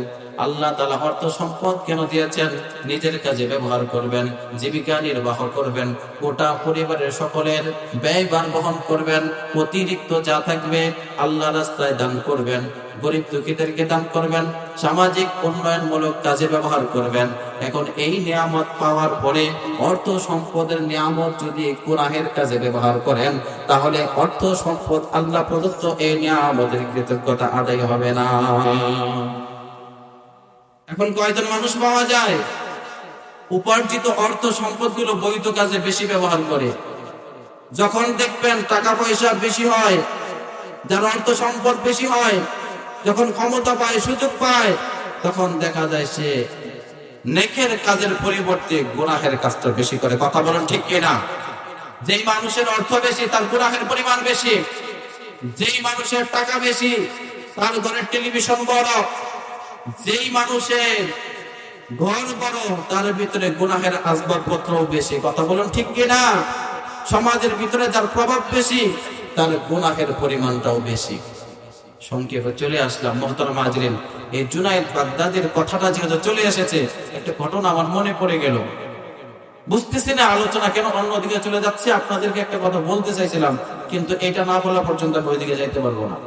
আল্লাহ তাআলা অর্থ সম্পদ কেন দিয়েছেন? নিজের কাজে ব্যবহার করবেন, জীবিকা নির্বাহ করবেন, গোটা পরিবারের সকলের ব্যয়ভার বহন করবেন। অতিরিক্ত যা থাকবে আল্লাহ রাস্তায় দান করবেন, গরিব দুঃখীদেরকে দান করবেন, সামাজিক উন্নয়নমূলক কাজে ব্যবহার করবেন। এখন এই নিয়ামত পাওয়ার পরে অর্থ সম্পদের নিয়ামত যদি গুনাহের কাজে ব্যবহার করেন, তাহলে অর্থ সম্পদ আল্লাহ প্রদত্ত এই নিয়ামতের কৃতজ্ঞতা আদায় হবে না। এখন কয়জন মানুষ পাওয়া যায় উপার্জিত অর্থ সম্পদগুলো বৈধ কাজে বেশি ব্যবহার করে? যখন দেখবেন টাকা পয়সা বেশি হয়, যার অর্থ সম্পদ বেশি হয়, যখন ক্ষমতা পায়, সুযোগ পায়, তখন দেখা যায় সে নেকের কাজের পরিবর্তে গুনাহের কাজটা বেশি করে। কথা বলেন ঠিক কিনা? যেই মানুষের অর্থ বেশি তার গুনাহের পরিমাণ বেশি, যেই মানুষের টাকা বেশি তার ঘরের টেলিভিশন বড়, যেই মানুষের ঘর বড় তার ভিতরে গুনাহের আসবাবপত্রও বেশি। কথা বলুন ঠিক কিনা? সমাজের ভিতরে যার প্রভাব বেশি তার গুনাহের পরিমাণটাও বেশি। সংক্ষেপে চলে আসলাম মুহতারাম হাজিরিন, এই জুনাইদ বাগদাদির কথাটা যেহেতু চলে এসেছে, একটা ঘটনা আমার মনে পড়ে গেল। বুঝতেছি না আলোচনা কেন অন্যদিকে চলে যাচ্ছে। আপনাদেরকে একটা কথা বলতে চাইছিলাম, কিন্তু এটা না বলা পর্যন্ত আমি ওইদিকে যাইতে পারবো না।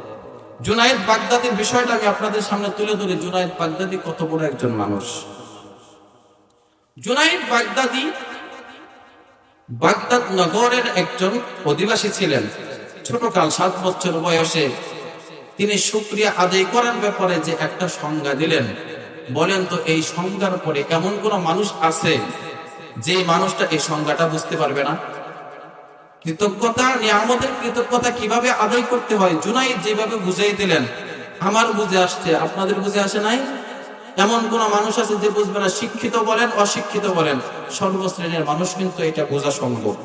জুনাইদ বাগদাদির বিষয়টা আমি আপনাদের সামনে তুলে ধরি। জুনাইদ বাগদাদি কত বড় একজন মানুষ। জুনাইদ বাগদাদি বাগদাদ নগরের একজন অধিবাসী ছিলেন। ছোটকাল 7 বছর বয়সে তিনি শুকরিয়া আদায় করার ব্যাপারে যে একটা সংজ্ঞা দিলেন, বলেন তো এই সংজ্ঞার পরে এমন কোন মানুষ আছে যে মানুষটা এই সংজ্ঞাটা বুঝতে পারবে না? কৃতজ্ঞতা, নিয়ামতের কৃতজ্ঞতা কিভাবে আদায় করতে হয় জুনাইদ যেভাবে বুঝিয়ে দিলেন, আমার বুঝে আসছে, আপনাদের বুঝে আসে নাই? এমন কোন মানুষ আছে যে বুঝবে না? শিক্ষিত বলেন, অশিক্ষিত বলেন, সর্বশ্রেণীর মানুষ কিন্তু এটা বোঝা সম্ভব।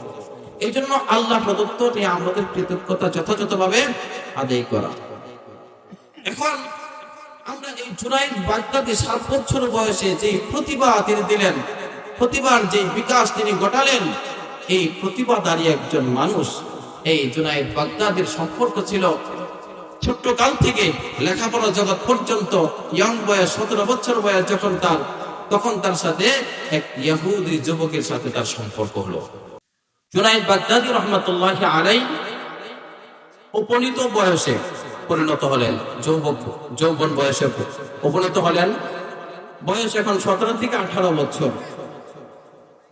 এই জন্য আল্লাহ প্রদত্ত নিয়ামতের কৃতজ্ঞতা যথাযথভাবে আদায় করা। এখন আমরা এই জুনাইদ বাগদাদি 7 বছর বয়সে যে প্রতিভা তিনি দিলেন, প্রতিভার যে বিকাশ তিনি ঘটালেন, এই প্রতিভাধারী একজন মানুষ। এই জুনাইদ বাগদাদির সম্পর্ক ছিল ছোট্ট কাল থেকে লেখাপড়া জগৎ পর্যন্ত। ইয়ং বয়স 17 বছর বয়স যখন তার, তখন তার সাথে এক ইহুদি যুবকের সাথে তার সম্পর্ক হলো। জুনাইদ বাগদাদি রহমাতুল্লাহি আলাইহি উপনীত বয়সে পরিণত হলেন, যৌবন বয়সে উপনীত হলেন। বয়স এখন 17 থেকে 18 বছর।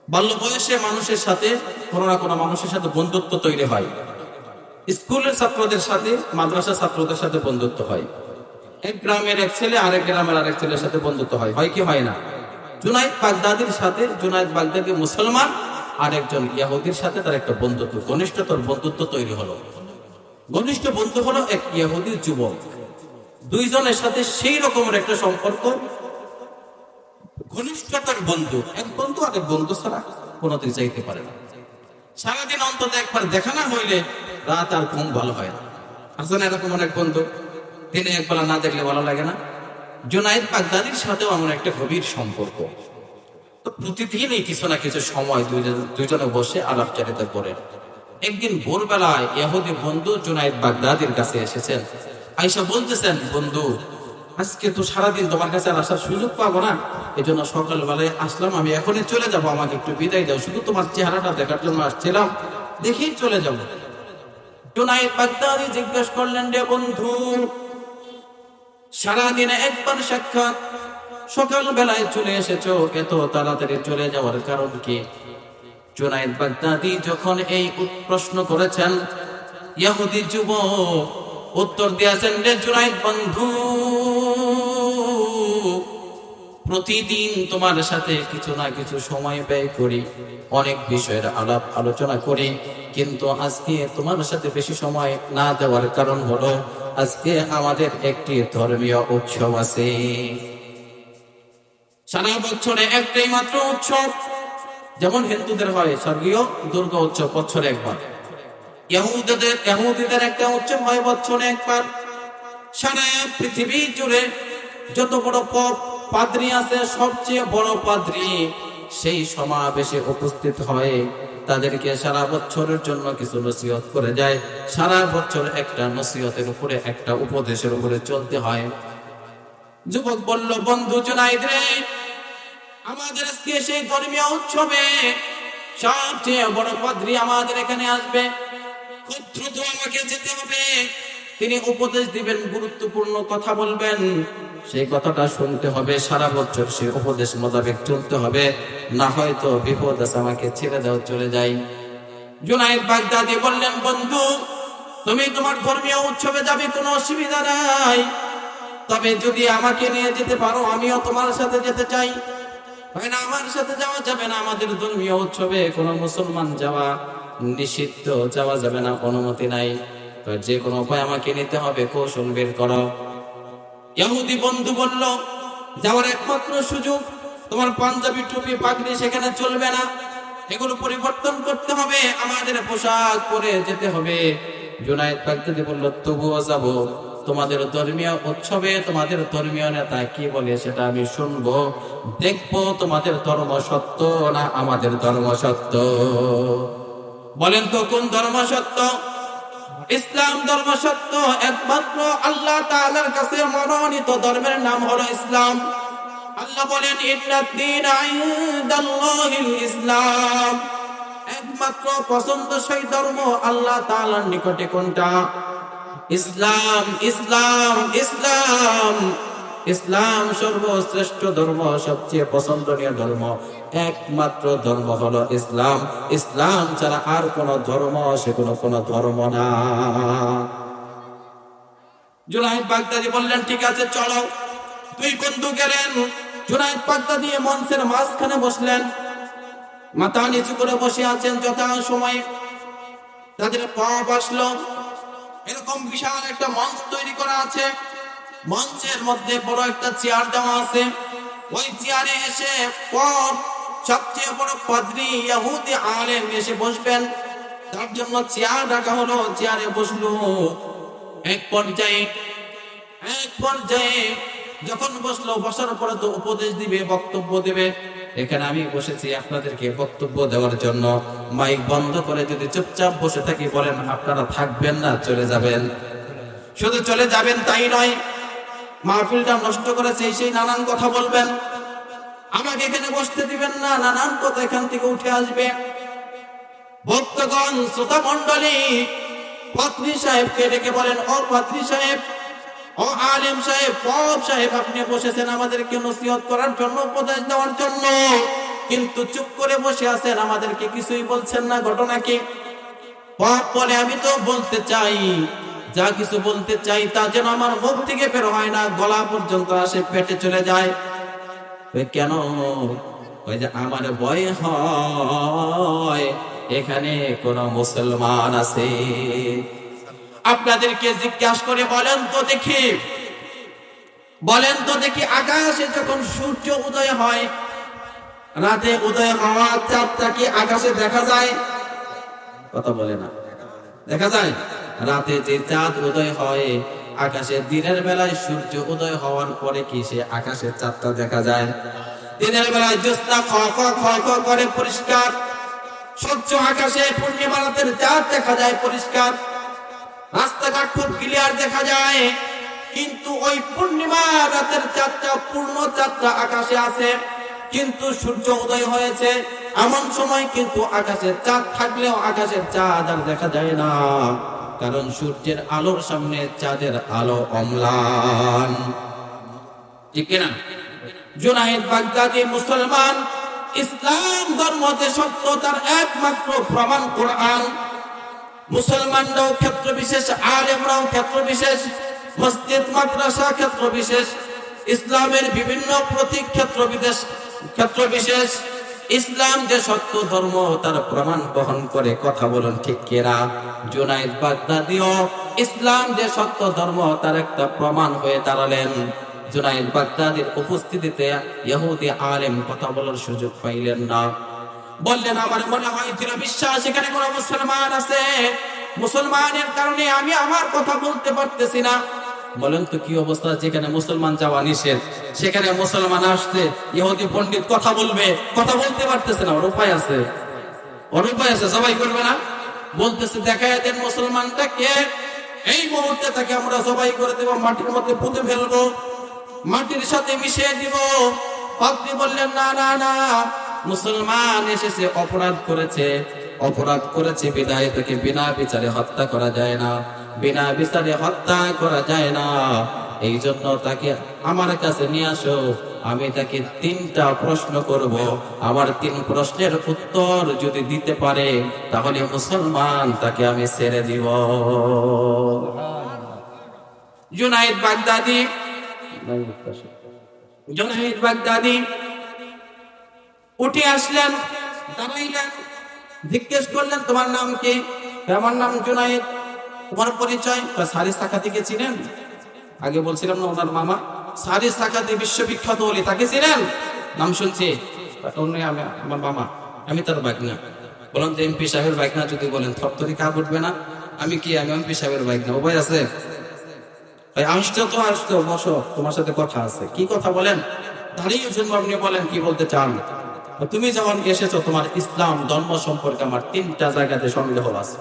বাল্য বয়সে মানুষের সাথে, কোনো না কোনো মানুষের সাথে বন্ধুত্ব তৈরি হয়। স্কুলের ছাত্রদের সাথে, মাদ্রাসা ছাত্রদের সাথে বন্ধুত্ব হয়। এক গ্রামের এক ছেলে আরেক গ্রামের আরেক ছেলের সাথে বন্ধুত্ব হয়, হয় কি হয় না? জুনাইদ বাগদাদির সাথে, জুনাইদ বাগদাদি মুসলমান, আর একজন ইহুদির সাথে তার একটা বন্ধুত্ব, ঘনিষ্ঠতর বন্ধুত্ব তৈরি হলো। ঘনিষ্ঠ বন্ধু হলো এক ইহুদি যুবক। দুইজনের সাথে সেই রকমের একটা সম্পর্ক, ঘনিষ্ঠতার বন্ধু। এক বন্ধু আরেক বন্ধু ছাড়া কোনোদিন যাইতে পারে না। সারাদিন অন্তত একবার দেখা না হইলে রাত আর ঘুম ভালো হয় না। আসলে এরকম অনেক বন্ধু, দিনে একবেলা না দেখলে ভালো লাগে না। জুনাইদ বাগদাদির সাথেও আমার একটা গভীর সম্পর্ক। তো প্রতিদিনই কিছু না কিছু সময় দুইজনে বসে আলাপচারিতা করেন। একদিন ভোরবেলায় ইহুদি বন্ধু জুনাইদ বাগদাদির কাছে এসেছেন। আয়েশা বলতেছেন, বন্ধু আজকে তো সারাদিন তোমার কাছে আর আসার সুযোগ পাবো না, এই জন্য সকালবেলায় আসলাম, আমি এখনই চলে যাব, আমাকে একটু বিদায় দাও, শুধু তোমার চেহারাটা দেখার জন্য আসছিলাম, দেখেই চলে যাব। জুনাইদ বাগদাদি জিজ্ঞেস করলেন, রে বন্ধু, সারাদিনে একবার সাক্ষাৎ, সকাল বেলায় চলে এসেছো, এত তাড়াতাড়ি চলে যাওয়ার কারণ কি? জুনাইদ বাগদাদি যখন এই প্রশ্ন করেছেন, ইহুদি যুবক উত্তর দিয়েছেন, রে জুনাইদ বন্ধু, প্রতিদিন তোমার সাথে কিছু না কিছু সময় ব্যয় করি, অনেক বিষয়ের আলাপ আলোচনা করি, কিন্তু আজকে তোমার সাথে বেশি সময় না দেওয়ার কারণ হলো আজকে আমাদের একটি ধর্মীয় উৎসব আছে। সারা বছরে একটাই মাত্র উৎসব, যেমন হিন্দুদের হয় স্বর্গীয় দুর্গা উৎসব বছরে একবার, ইহুদিদের একটা উৎসব হয় বছরে একবার। সারা পৃথিবী জুড়ে যত বড় পাদ্রী আছে, সবচেয়ে বড় পাদ্রী সেই সমাবেশে উপস্থিত হয়, তাদেরকে সারা বছরের জন্য কিছু নসিহত করে যায়। সারা বছর একটা নসিহতের উপরে, একটা উপদেশের উপরে চলতে হয়। যুবক বলল, বন্ধু জুনাইদ রে, আমাদের আজকে সেই ধর্মীয় উৎসবে সবচেয়ে বড় পাদ্রী আমাদের এখানে আসবে, খুব দ্রুত আমাকে যেতে হবে, তিনি উপদেশ দিবেন, গুরুত্বপূর্ণ কথা বলবেন, সেই কথাটা শুনতে হবে, সারা বছর সেই উপদেশ মোতাবেক চলতে হবে, না হয়তো বিপদ আছে, আমাকে ছেড়ে দাও, চলে যাই। জুনাইদ বাগদাদি বললেন, বন্ধু তুমি তোমার ধর্মীয় উৎসবে যাবে, কোনো অসুবিধা নাই, তবে যদি আমাকে নিয়ে যেতে পারো আমিও তোমার সাথে যেতে চাই। হয় না, আমার সাথে যাওয়া যাবে না, আমাদের ধর্মীয় উৎসবে কোনো মুসলমান যাওয়া নিষিদ্ধ, যাওয়া যাবে না, অনুমতি নাই, যে কোনো উপায় আমাকে নিতে হবে, কৌশল বের করো। ইহুদি বন্ধু বলল, যাওয়ার একমাত্র সুযোগ তোমার পাঞ্জাবি টুপি পাগড়ি সেখানে চলবে না, এগুলো পরিবর্তন করতে হবে, আমাদের পোশাক পরে যেতে হবে। জুনাইদ বাগদাদি বলল, তবুও যাব, তোমাদের ধর্মীয় উৎসবে তোমাদের ধর্মীয় নেতা কি বলে সেটা আমি শুনবো, দেখবো তোমাদের ধর্ম সত্য না আমাদের ধর্ম সত্য। বলেন তো কোন ধর্ম সত্য? ইসলাম ধর্ম সত্য। একমাত্র আল্লাহ তাআলার কাছে মনোনীত ধর্মের নাম হলো ইসলাম। আল্লাহ বলেন, ইন্নাদ-দীনা ইনদাল্লাহিল ইসলাম, একমাত্র পছন্দসই ধর্ম আল্লাহ তাআলার নিকটে কোনটা? ইসলাম। ইসলাম ইসলাম ইসলাম সর্বশ্রেষ্ঠ ধর্ম, সবচেয়ে পছন্দনীয় ধর্ম, একমাত্র ধর্ম হলো ইসলাম। ইসলাম ছাড়া আর কোন ধর্ম সেগুলো কোন ধর্ম না। জুনাইদ বাগদাদি বললেন, ঠিক আছে চলো। দুই বন্ধু গেলেন, জুনায়েদ বাগদাদী মঞ্চের মাঝখানে বসলেন, মাথা নিচু করে বসে আছেন। যথা সময় তাদের পা বসলো, এরকম বিশাল একটা মঞ্চ তৈরি করা আছে, মঞ্চের মধ্যে বড় একটা চেয়ার দেওয়া আছে। ওই চেয়ারে এসে পর সবচেয়ে বড় পাদ্রী ইহুদি আলেম এসে বসবেন, তার জন্য চেয়ার রাখা হলো। চেয়ারে বসলো। এক পর্যায়ে যখন বসলো, বসার পরে তো উপদেশ দিবে, বক্তব্য দেবে। এখানে আমি বসেছি আপনাদেরকে বক্তব্য দেওয়ার জন্য, মাইক বন্ধ করে যদি চুপচাপ বসে থাকি, বলেন আপনারা থাকবেন না চলে যাবেন? শুধু চলে যাবেন তাই নয়, মাহফিলটা নষ্ট করেছে সেই নানান কথা বলবেন, আমাকে এখানে বসতে দিবেন না, নানান কথা এখান থেকে উঠে আসবে। ভক্তগণ, শ্রোতা মণ্ডলী, পাদ্রী সাহেবকে ডেকে বলেন, ও পাদ্রী সাহেব, ও আলেম সাহেব, পপ সাহেব, আপনি বসেছেন আমাদেরকে নসিহত করার জন্য, উপদেশ দেওয়ার জন্য, কিন্তু চুপ করে বসে আছেন, আমাদেরকে কিছুই বলছেন না, ঘটনা কি? পপ বলে, আমি তো বলতে চাই, যা কিছু বলতে চাই তা যেন আমার মুখ থেকে বের হয় না, গলা পর্যন্ত আসে, পেটে চলে যায়। কেন? ওই যে আমার ভয় হয় এখানে কোন মুসলমান আছে। আপনাদেরকে জিজ্ঞাসা করে বলেন তো দেখি, আকাশে যখন সূর্য উদয় হয়, রাতে উদয় হওয়া চাঁদটা কি আকাশে দেখা যায়? কথা বলে না, দেখা যায়? রাতে যে চাঁদ উদয় হয় আকাশে, দিনের বেলায় সূর্য উদয় হওয়ার পরে কি সে আকাশে চাঁদটা দেখা যায়? দিনের বেলায় জ্যোৎস্না খ খ খ খ করে পরিষ্কার, স্বচ্ছ আকাশে পূর্ণিমা রাতের চাঁদ দেখা যায় পরিষ্কার, রাস্তাঘাট খুব ক্লিয়ার দেখা যায়। কিন্তু ওই পূর্ণিমা রাতের চাঁদটা, পূর্ণ চাঁদটা আকাশে আছে, কিন্তু সূর্য উদয় হয়েছে এমন সময় কিন্তু আকাশে চাঁদ থাকলেও আকাশের চাঁদ আর দেখা যায় না, কারণ সূর্যের আলোর সামনে চাঁদের আলো অম্লান। ঠিক না? জুনায়েদ বাগদাদী মুসলমান, ইসলাম ধর্মতে সত্যতার একমাত্র প্রমাণ কোরআন। মুসলমানরাও ক্ষেত্র বিশেষ, আলেমরাও ক্ষেত্র বিশেষ, মসজিদ মাদ্রাসা ক্ষেত্র বিশেষ, ইসলামের বিভিন্ন প্রতীক ক্ষেত্র বিশেষ। ইসলাম যে সত্য ধর্ম তার প্রমাণ বহন করে, কথা বলুন ঠিক কিনা? জুনায়েদ বাগদাদীও ইসলাম যে সত্য ধর্ম তার একটা প্রমাণ হয়ে দাঁড়ালেন। জুনায়েদ বাগদাদীর উপস্থিতিতে ইহুদি আলেম কথা বলার সুযোগ পাইলেন না। বললেন, আমার মনে হয় দৃঢ় বিশ্বাস এখানে কোন মুসলমান আছে, মুসলমানের কারণে আমি আমার কথা বলতে পারতেছি না। বলেন তো কি অবস্থা? যেখানে মুসলমান যাওয়া নিষেধ, সেখানে মুসলমান আসতে ইহুদি পণ্ডিত কথা বলতে পারতেছে না। ওর উপায় আছে, সবাই করবে না? বলতেছে, দেখায় দেন মুসলমানটা কে, এই মুহূর্তে তাকে আমরা সবাই করে দেব, মাটির মধ্যে পুঁতে ফেলবো, মাটির সাথে মিশিয়ে দিব। পাদ্রী বললেন, না না না, মুসলমান এসেছে, অপরাধ করেছে বিদায় তাকে বিনা বিচারে হত্যা করা যায় না, বিনা বিচারে হত্যা করা যায় না। এই জন্য তাকে আমার কাছে নিয়ে আসো, আমি তাকে 3টা প্রশ্ন করব, আমার 3 প্রশ্নের উত্তর যদি দিতে পারে তাহলে মুসলমান, তাকে আমি ছেড়ে দিব। জুনায়েদ বাগদাদী উঠে আসলেন, দাঁড়াইলেন, জিজ্ঞেস করলেন, তোমার নাম কি? আমার নাম জুনায়েদ। তোমার পরিচয়? সারি সাকাতিকে চিনেন? আগে বলছিলাম না ওনার মামা সারি সাকাতি বিশ্ববিখ্যাত ওলি, তাকে চিনেন? নাম শুনছি। আমার মামা, আমি তার বাগনা। বললাম যে এমপি সাহেবের বাগনা যদি বলেন থরথরি কা উঠবে না? আমি এমপি সাহেবের বাগনা। উপায় আছে? আসতো, বসো, তোমার সাথে কথা আছে। কি কথা বলেন? দাঁড়িয়ে শুনবো, আপনি বলেন কি বলতে চান। তুমি যখন এসেছো, তোমার ইসলাম ধর্ম সম্পর্কে আমার 3টা জায়গাতে সন্দেহ আছে,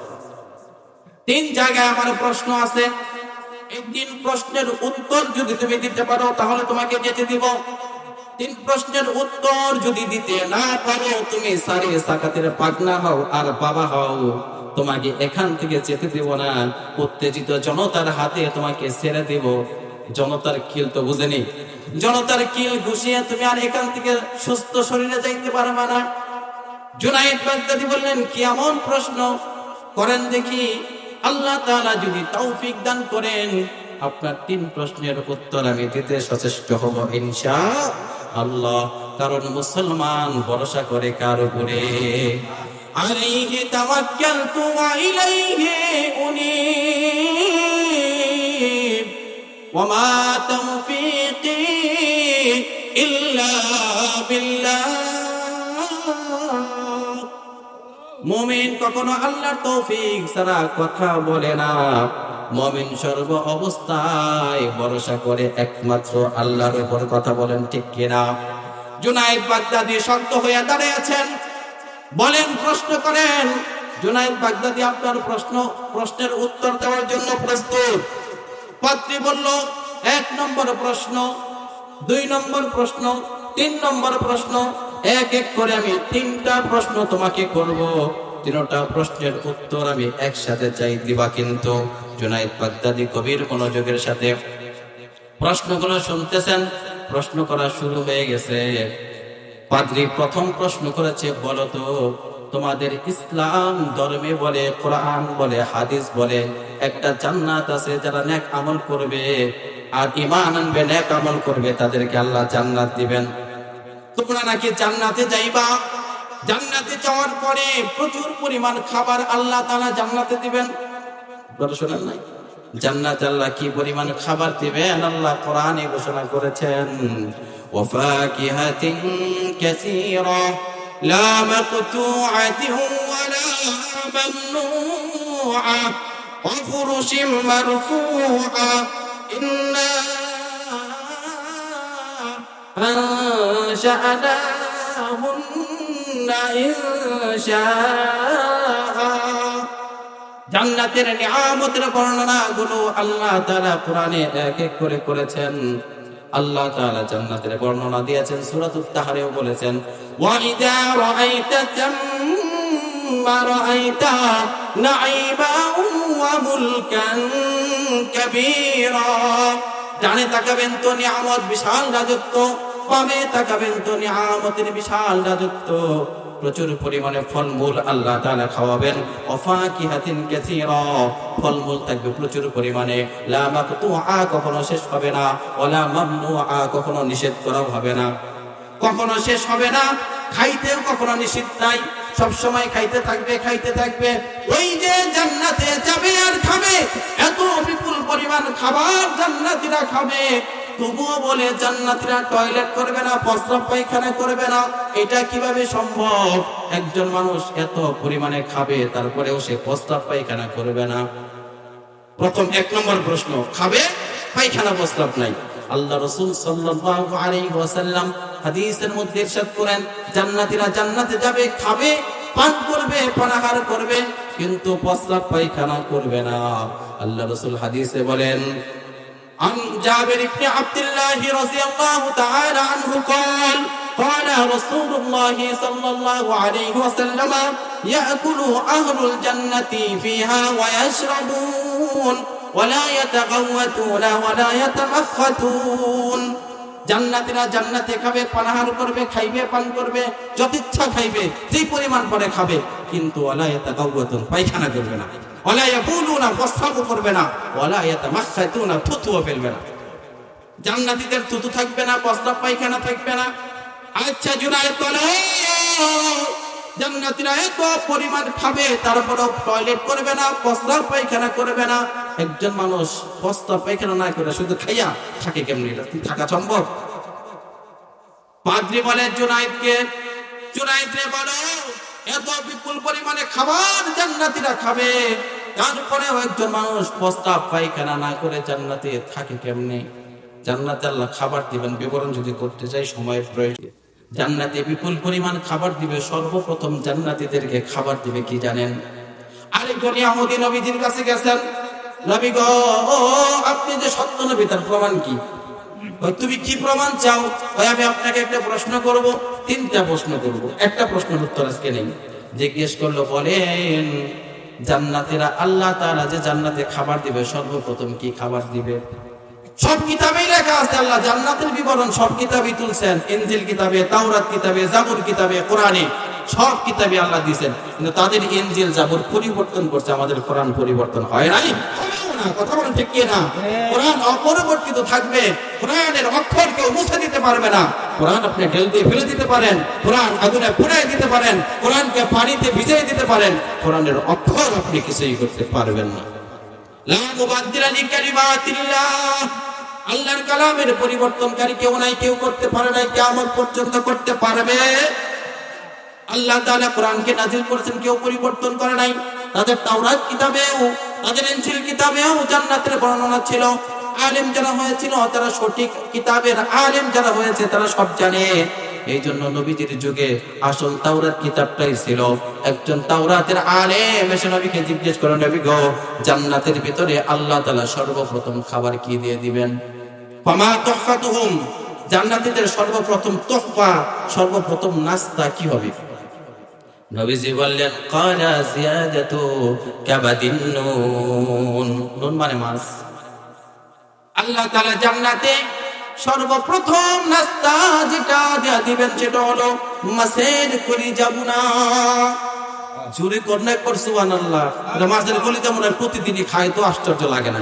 3 জায়গায় আমার প্রশ্ন আছে। এই 3 প্রশ্নের উত্তর যদি তুমি দিতে পারো তাহলে তোমাকে যেতে দিব। 3 প্রশ্নের উত্তর যদি দিতে না পারো, তুমি সারি সাকাতের পাগনা হও আর বাবা হও, তোমাকে এখান থেকে যেতে দেব না। উত্তেজিত জনতার হাতে তোমাকে ছেড়ে দেব। জনতার কিল তো বুঝেনি, জনতার কিল ঘুষিয়ে তুমি আর এখান থেকে সুস্থ শরীরে যাইতে পারবে না। জুনায়েদ বাগদাদী বললেন, কি এমন প্রশ্ন করেন দেখি, আল্লাহ তাআলা যদি তৌফিক দান করেন আপনার 3 প্রশ্নের উত্তর আমি দিতে সচেষ্ট হব ইনশাআল্লাহ। আল্লাহ। কারণ মুসলমান ভরসা করে কার উপরে? আলাইহি তাওয়াক্কালতু ওয়া ইলাইহি উনীব ওয়া মা তাওফীকি ইল্লা বিল্লাহ। মুমিন কখনো আল্লাহর তৌফিক ছাড়া কথা বলে না। মুমিন সর্ব অবস্থায় ভরসা করে একমাত্র আল্লাহর উপর। কথা বলেন ঠিক কিনা? জুনায়েদ বাগদাদি শক্ত হয়ে দাঁড়িয়েছেন, বলেন, প্রশ্ন করেন। জুনায়েদ বাগদাদি আপনার প্রশ্নের উত্তর দেওয়ার জন্য প্রস্তুত। পাত্রী বলল, 1 নম্বর প্রশ্ন, 2 নম্বর প্রশ্ন, 3 নম্বর প্রশ্ন, এক এক করে আমি 3টা প্রশ্ন তোমাকে করব। 3টা প্রশ্নের উত্তর আমি একসাথে চাই দিবা কিন্তু। জুনায়েদ বাগদাদি গভীর মনোযোগের সাথে প্রশ্নগুলো শুনতেছেন। প্রশ্ন করা শুরু হয়ে গেছে। পাদ্রী প্রথম প্রশ্ন করেছে, বলো তো তোমাদের ইসলাম ধর্মে বলে, কোরআন বলে, হাদিস বলে একটা জান্নাত আছে, যারা নেক আমল করবে আর ঈমান আনবে, নেক আমল করবে, তাদেরকে আল্লাহ জান্নাত দিবেন। তোমরা নাকি জান্নাতে যাইবা, জান্নাতে যাওয়ার পরে প্রচুর পরিমাণ খাবার আল্লাহ তাআলা জান্নাতে দিবেন। আপনারা শোনেন নাই? জান্নাতে আল্লাহ কি পরিমাণ খাবার দিবেন আল্লাহ কোরআনে ঘোষণা করেছেন। ওয়া ফাকিহাতিন কাসীরা লা মাকতুআতিন ওয়া লা মামনুআ ওয়া ফুরুশিন মারফুআ ইন্না আনশা'নাহুন্না ইনশাআ। জান্নাতের নিয়ামতের বর্ণনা গুলো আল্লাহ তাআলা কোরআনে এক এক করে করেছেন। আল্লাহ তাআলা জান্নাতের বর্ণনা দিয়েছেন, সূরাতুত তাহরিও বলেছেন, ওয়া ইযা রাআইতা তাম্মা রাআইতা নাঈমান ওয়া মুলকান কাবীরা। ডানে তাকাবেন তো নিয়ামত, বিশাল রাজত্ব, বামে তাকাবেন তো নিয়ামতের বিশাল রাজত্ব। প্রচুর পরিমাণে ফলমূল আল্লাহ তাআলা খাওয়াবেন। ওয়াফাকিহাতিন কাসীরা, ফলমূল থাকবে প্রচুর পরিমাণে। লা মাকতুআ, কখনো শেষ হবে না। ওয়ালা মামনুআ, কখনো নিষেধ করাও হবে না, কখনো শেষ হবে না। খাইতেও কখনো নিষেধ নাই, সব সময় খাইতে থাকবে, খাইতে থাকবে। ওই যে জান্নাতে যাবে আর খাবে, এত বিপুল পরিমাণ খাবার জান্নাতীরা খাবে, তবুও বলে জান্নাতীরা টয়লেট করবে না, প্রস্রাব পায়খানা করবে না। এটা কিভাবে সম্ভব? একজন মানুষ এত পরিমাণে খাবে, তারপরেও সে প্রস্রাব পায়খানা করবে না। প্রথম 1 নম্বর প্রশ্ন, খাবে, পায়খানা প্রস্রাব নাই। আল্লাহ রাসূল সাল্লাল্লাহু আলাইহি ওয়াসাল্লাম হাদিসের মধ্যে ইরশাদ করেন, জান্নাতীরা জান্নাতে যাবে, খাবে, পান করবে, পানাহার করবে, কিন্তু প্রস্রাব পায়খানা করবে না। আল্লাহ রাসূল হাদিসে বলেন, عن جابر بن عبد الله رضي الله تعالى عنه قال قال رسول الله صلى الله عليه وسلم يأكل أهل الجنة فيها ويشربون ولا يتغوتون ولا يتمخطون। জান্নাতীরা জান্নাতে খাবে, পানাহার করবে, খাইবে, পান করবে, যত ইচ্ছা খাইবে, যেই পরিমাণ পরে খাবে, কিন্তু ওয়ালা ইয়াতাগাওয়াতুন, পায়খানা করবে না। ওয়ালা ইয়াবুলুনা, প্রস্রাব করবে না। ওয়ালা ইয়াতামাখাতুনা, থুথুও ফেলবে না। জান্নাতীদের থুথু থাকবে না, প্রস্রাব পায়খানা থাকবে না। আচ্ছা জুনায়েদ বলে, জান্নাতীরা এত পরিমাণ খাবে, তারপরেও টয়লেট করবে না, প্রস্রাব পায়খানা করবে না। একজন মানুষ প্রস্রাব পায়খানা না করে শুধু খাইয়া থাকে কেমনি? এটা থাকা সম্ভব? পাদ্রী বলে জুনায়েদকে, জুনায়েদ রে বলো, এত বিপুল পরিমাণে খাবার জান্নাতীরা খাবে, তারপরেও একজন মানুষ প্রস্রাব পায়খানা না করে জান্নাতে থাকে কেমনি? জান্নাতে আল্লাহ খাবার দিবেন, বিবরণ যদি করতে চাই সময়ের প্রয়োজন। জান্নাতে বিপুল পরিমাণ খাবার দিবে। সর্বপ্রথম জান্নাতীদেরকে খাবার দিবে কি জানেন? আরেকজন ইহুদি নবীজির কাছে গেছেন, নবী গো, আপনি যে সত্য নবী, তার প্রমাণ কি? তুমি কি প্রমাণ চাও? আমি আপনাকে একটা প্রশ্ন করব, 3টা প্রশ্ন করব, একটা প্রশ্নের উত্তর আজকে নেই। জিজ্ঞেস করলো, বলেন জান্নাতীরা আল্লাহ তাআলা যে জান্নাতে খাবার দিবে, সর্বপ্রথম কি খাবার দিবে? সব কিতাবেই লেখা আছে, আল্লাহ জান্নাতের বিবরণ সব কিতাবই তুলছেন। ইনজিল কিতাবে, তাওরাত কিতাবে, জাবুর কিতাবে, কোরআনে, সব কিতাবে আল্লাহ দিয়েছেন। কিন্তু তাদের ইনজিল জাবুর পরিবর্তন করছে, আমাদের কোরআন পরিবর্তন হয় নাই। কথা বলেন ঠিক কি না? কোরআন অপরিবর্তিত থাকবে, কোরআনের অক্ষর কেউ মুছে দিতে পারবে না। কোরআন আপনি ঢেল দিয়ে ফেলে দিতে পারেন, কোরআন আগুনে পুড়িয়ে দিতে পারেন, কোরআনকে পানিতে ভিজিয়ে দিতে পারেন, কোরআনের অক্ষর আপনি কিছুই করতে পারবেন না। লা মুবাদদিলা লিকালিমাতিল্লাহ, আল্লাহর কালামের পরিবর্তনকারী কেউ নাই, কেউ করতে পারে নাই, কিয়ামত পর্যন্ত করতে পারবে। আল্লাহ তাআলা কোরআনকে নাযিল করেছেন, কেউ পরিবর্তন করে নাই। তাদের তাওরাত কিতাবেও, তাদের ইনজিল কিতাবেও জান্নাতের বর্ণনা ছিল। আলেম যারা হয়েছিল তারা সঠিক কিতাবের আলেম যারা হয়েছে তারা সব জানে। এই জন্য নবীজির যুগে আসল তাওরাত কিতাবটাই ছিল। একজন তাওরাতের আলেম এসে নবীকে জিজ্ঞেস করে, নবী গো, জান্নাতের ভিতরে আল্লাহ তাআলা সর্বপ্রথম খাবার কি দিয়ে দিবেন? ফামা তুহফাতুহুম, জান্নাতীদের সর্বপ্রথম তোহফা, সর্বপ্রথম নাস্তা কি হবে? নবীজি বললেন, ক্বালা জিয়াদাতু কাবাদিন নুন, নুন মানে মাছ। আল্লাহ তাআলা জান্নাতে সর্বপ্রথম নাস্তা যেটা দেয়া দিবেন সেটা হলো মাছের কলিজা ভুনা। জোরে করলে পর সুবহানাল্লাহ। মাছের কলিজা ভুনা প্রতিদিনই খায় তো আশ্চর্য লাগে না?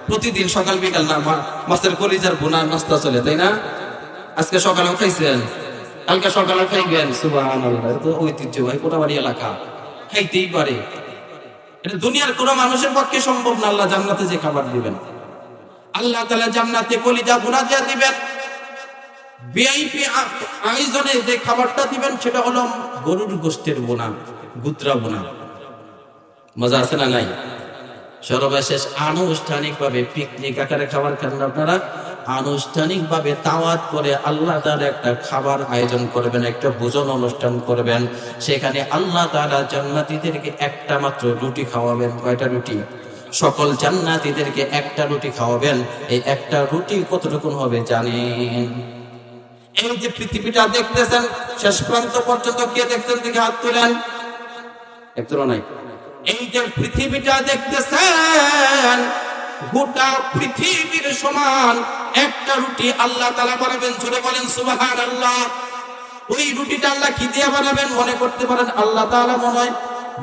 প্রতিদিন সকাল বিকাল না মাছের কলিজার ভুনা নাস্তা চলে, তাই না? আজকে সকালেও খাইছেন, কালকে সকালে খাইবেন। সুবহানাল্লাহ, এটা তো ঐতিহ্য ভাই, কোটাবাড়ি এলাকা, খাইতেই পারে। এটা দুনিয়ার কোনো মানুষের পক্ষে সম্ভব না। আল্লাহ জান্নাতে যে খাবার দিবেন, আল্লাহ তাআলা জান্নাতে কলিজা ভুনা দিয়ে দিবেন। ভিআইপি আয়োজনে যে খাবারটা দিবেন সেটা হলো গরুর গোশতের ভুনা, গুত্রা ভুনা। মজা আছে না নাই? সর্বশেষ আনুষ্ঠানিকভাবে পিকনিক আকারে খাবার খান আপনারা, আনুষ্ঠানিকভাবে দাওয়াত করে আল্লাহ তাআলা একটা খাবার আয়োজন করবেন, একটা ভোজন অনুষ্ঠান করবেন। সেখানে আল্লাহ তাআলা জান্নাতীদেরকে একটা মাত্র রুটি খাওয়াবেন। কয়টা রুটি? সকল জান্নাতীদেরকে একটা রুটি খাওয়াবেন। এই একটা রুটি কতটুকু হবে জানেন? এই যে পৃথিবীটা দেখতেছেন, শেষ প্রান্ত পর্যন্ত কে দেখছেন? দেখে হাত তুলেন। একটু নাই। এই যে পৃথিবীটা দেখতেছেন, গোটা পৃথিবীর সমান একটা রুটি আল্লাহ তাআলা বানাবেন। জোরে বলেন সুবহানাল্লাহ। ওই রুটিটা আল্লাহ কি দিয়ে বানাবেন? মনে করতে পারেন আল্লাহ তাআলা মনে হয়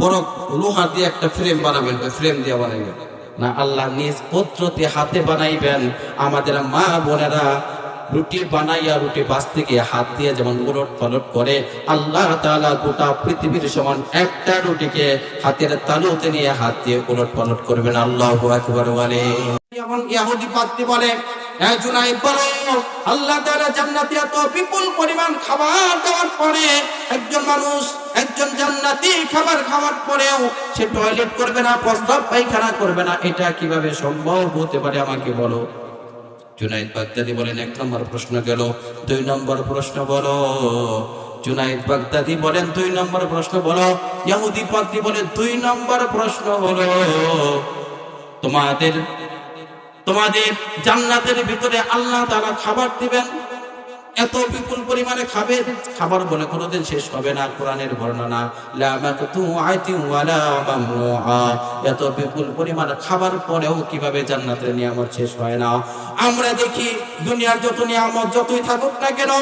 বড় লোহা দিয়ে একটা ফ্রেম বানাবেন, ফ্রেম দিয়ে বানাবেন না, আল্লাহ নিজ পুত্রতে হাতে বানাইবেন। আমাদের মা বোনেরা রুটি বানাইয়া রুটি বাঁচতে গিয়ে হাত দিয়ে যেমন উলট পালট করে, আল্লাহ তাআলা গোটা পৃথিবীর সমান একটা রুটিকে হাতের তালুতে নিয়ে হাত দিয়ে উলট পালট করবেন। আল্লাহু আকবার বলে। যেমন ইহুদি পাদ্রী বলে, হ্যাঁ জুনাইদ বলো, আল্লাহ তাআলা জান্নাতে এত বিপুল পরিমাণ খাবার দেওয়ার পরে একজন মানুষ, একজন জান্নাতি খাবার খাওয়ার পরেও সে টয়লেট করবে না, প্রস্রাব পায়খানা করবে না, এটা কিভাবে সম্ভব হতে পারে আমাকে বলো? জুনাইদ বাগদাদি বলেন, এক নম্বর প্রশ্ন গেল। 2 নম্বর প্রশ্ন বলো। জুনাইদ বাগদাদি বলেন 2 নম্বর প্রশ্ন বলো। ইহুদি পাদ্রী বলেন 2 নম্বর প্রশ্ন হলো, তোমাদের জান্নাতের ভিতরে আল্লাহ তাআলা খাবার দিবেন, এত বিপুল পরিমাণে খাবে, খাবার বলে কোনোদিন শেষ হবে না। কোরআনের বর্ণনা, লা মাকতুআতিন ওয়ালা মামনুআ, এত বিপুল পরিমাণে খাবার পরেও কিভাবে জান্নাতের নিয়ামত শেষ হয় না। আমরা দেখি দুনিয়ার যত নিয়ামত যতই থাকুক না কেন,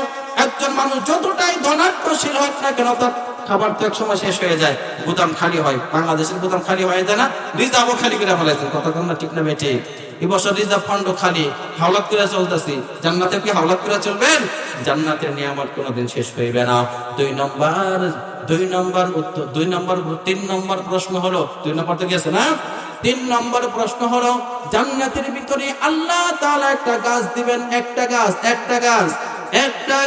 একজন মানুষ যতটাই ধনাঢ্যশীল হোক না কেন, তার খাবার তো এক সময় শেষ হয়ে যায়, গুদাম খালি হয়। বাংলাদেশের গুদাম খালি হয়ে যায় না? রিজার্ভও খালি করে ফেলাইছে। কথা না ঠিক না বেঠে? এবছর রিজার্ভ ফান্ড খালি, হাওলাত করে চলতেছি। জান্নাতে কি হাওলাত করে চলবেন? জান্নাতের নিয়ামত কোনোদিন শেষ হইবে না। 3 নম্বর প্রশ্ন হলো, 2 নম্বর তো গেছে না? 3 নম্বর প্রশ্ন হলো, জান্নাতের ভিতরে আল্লাহ তাআলা একটা গাছ দিবেন, একটা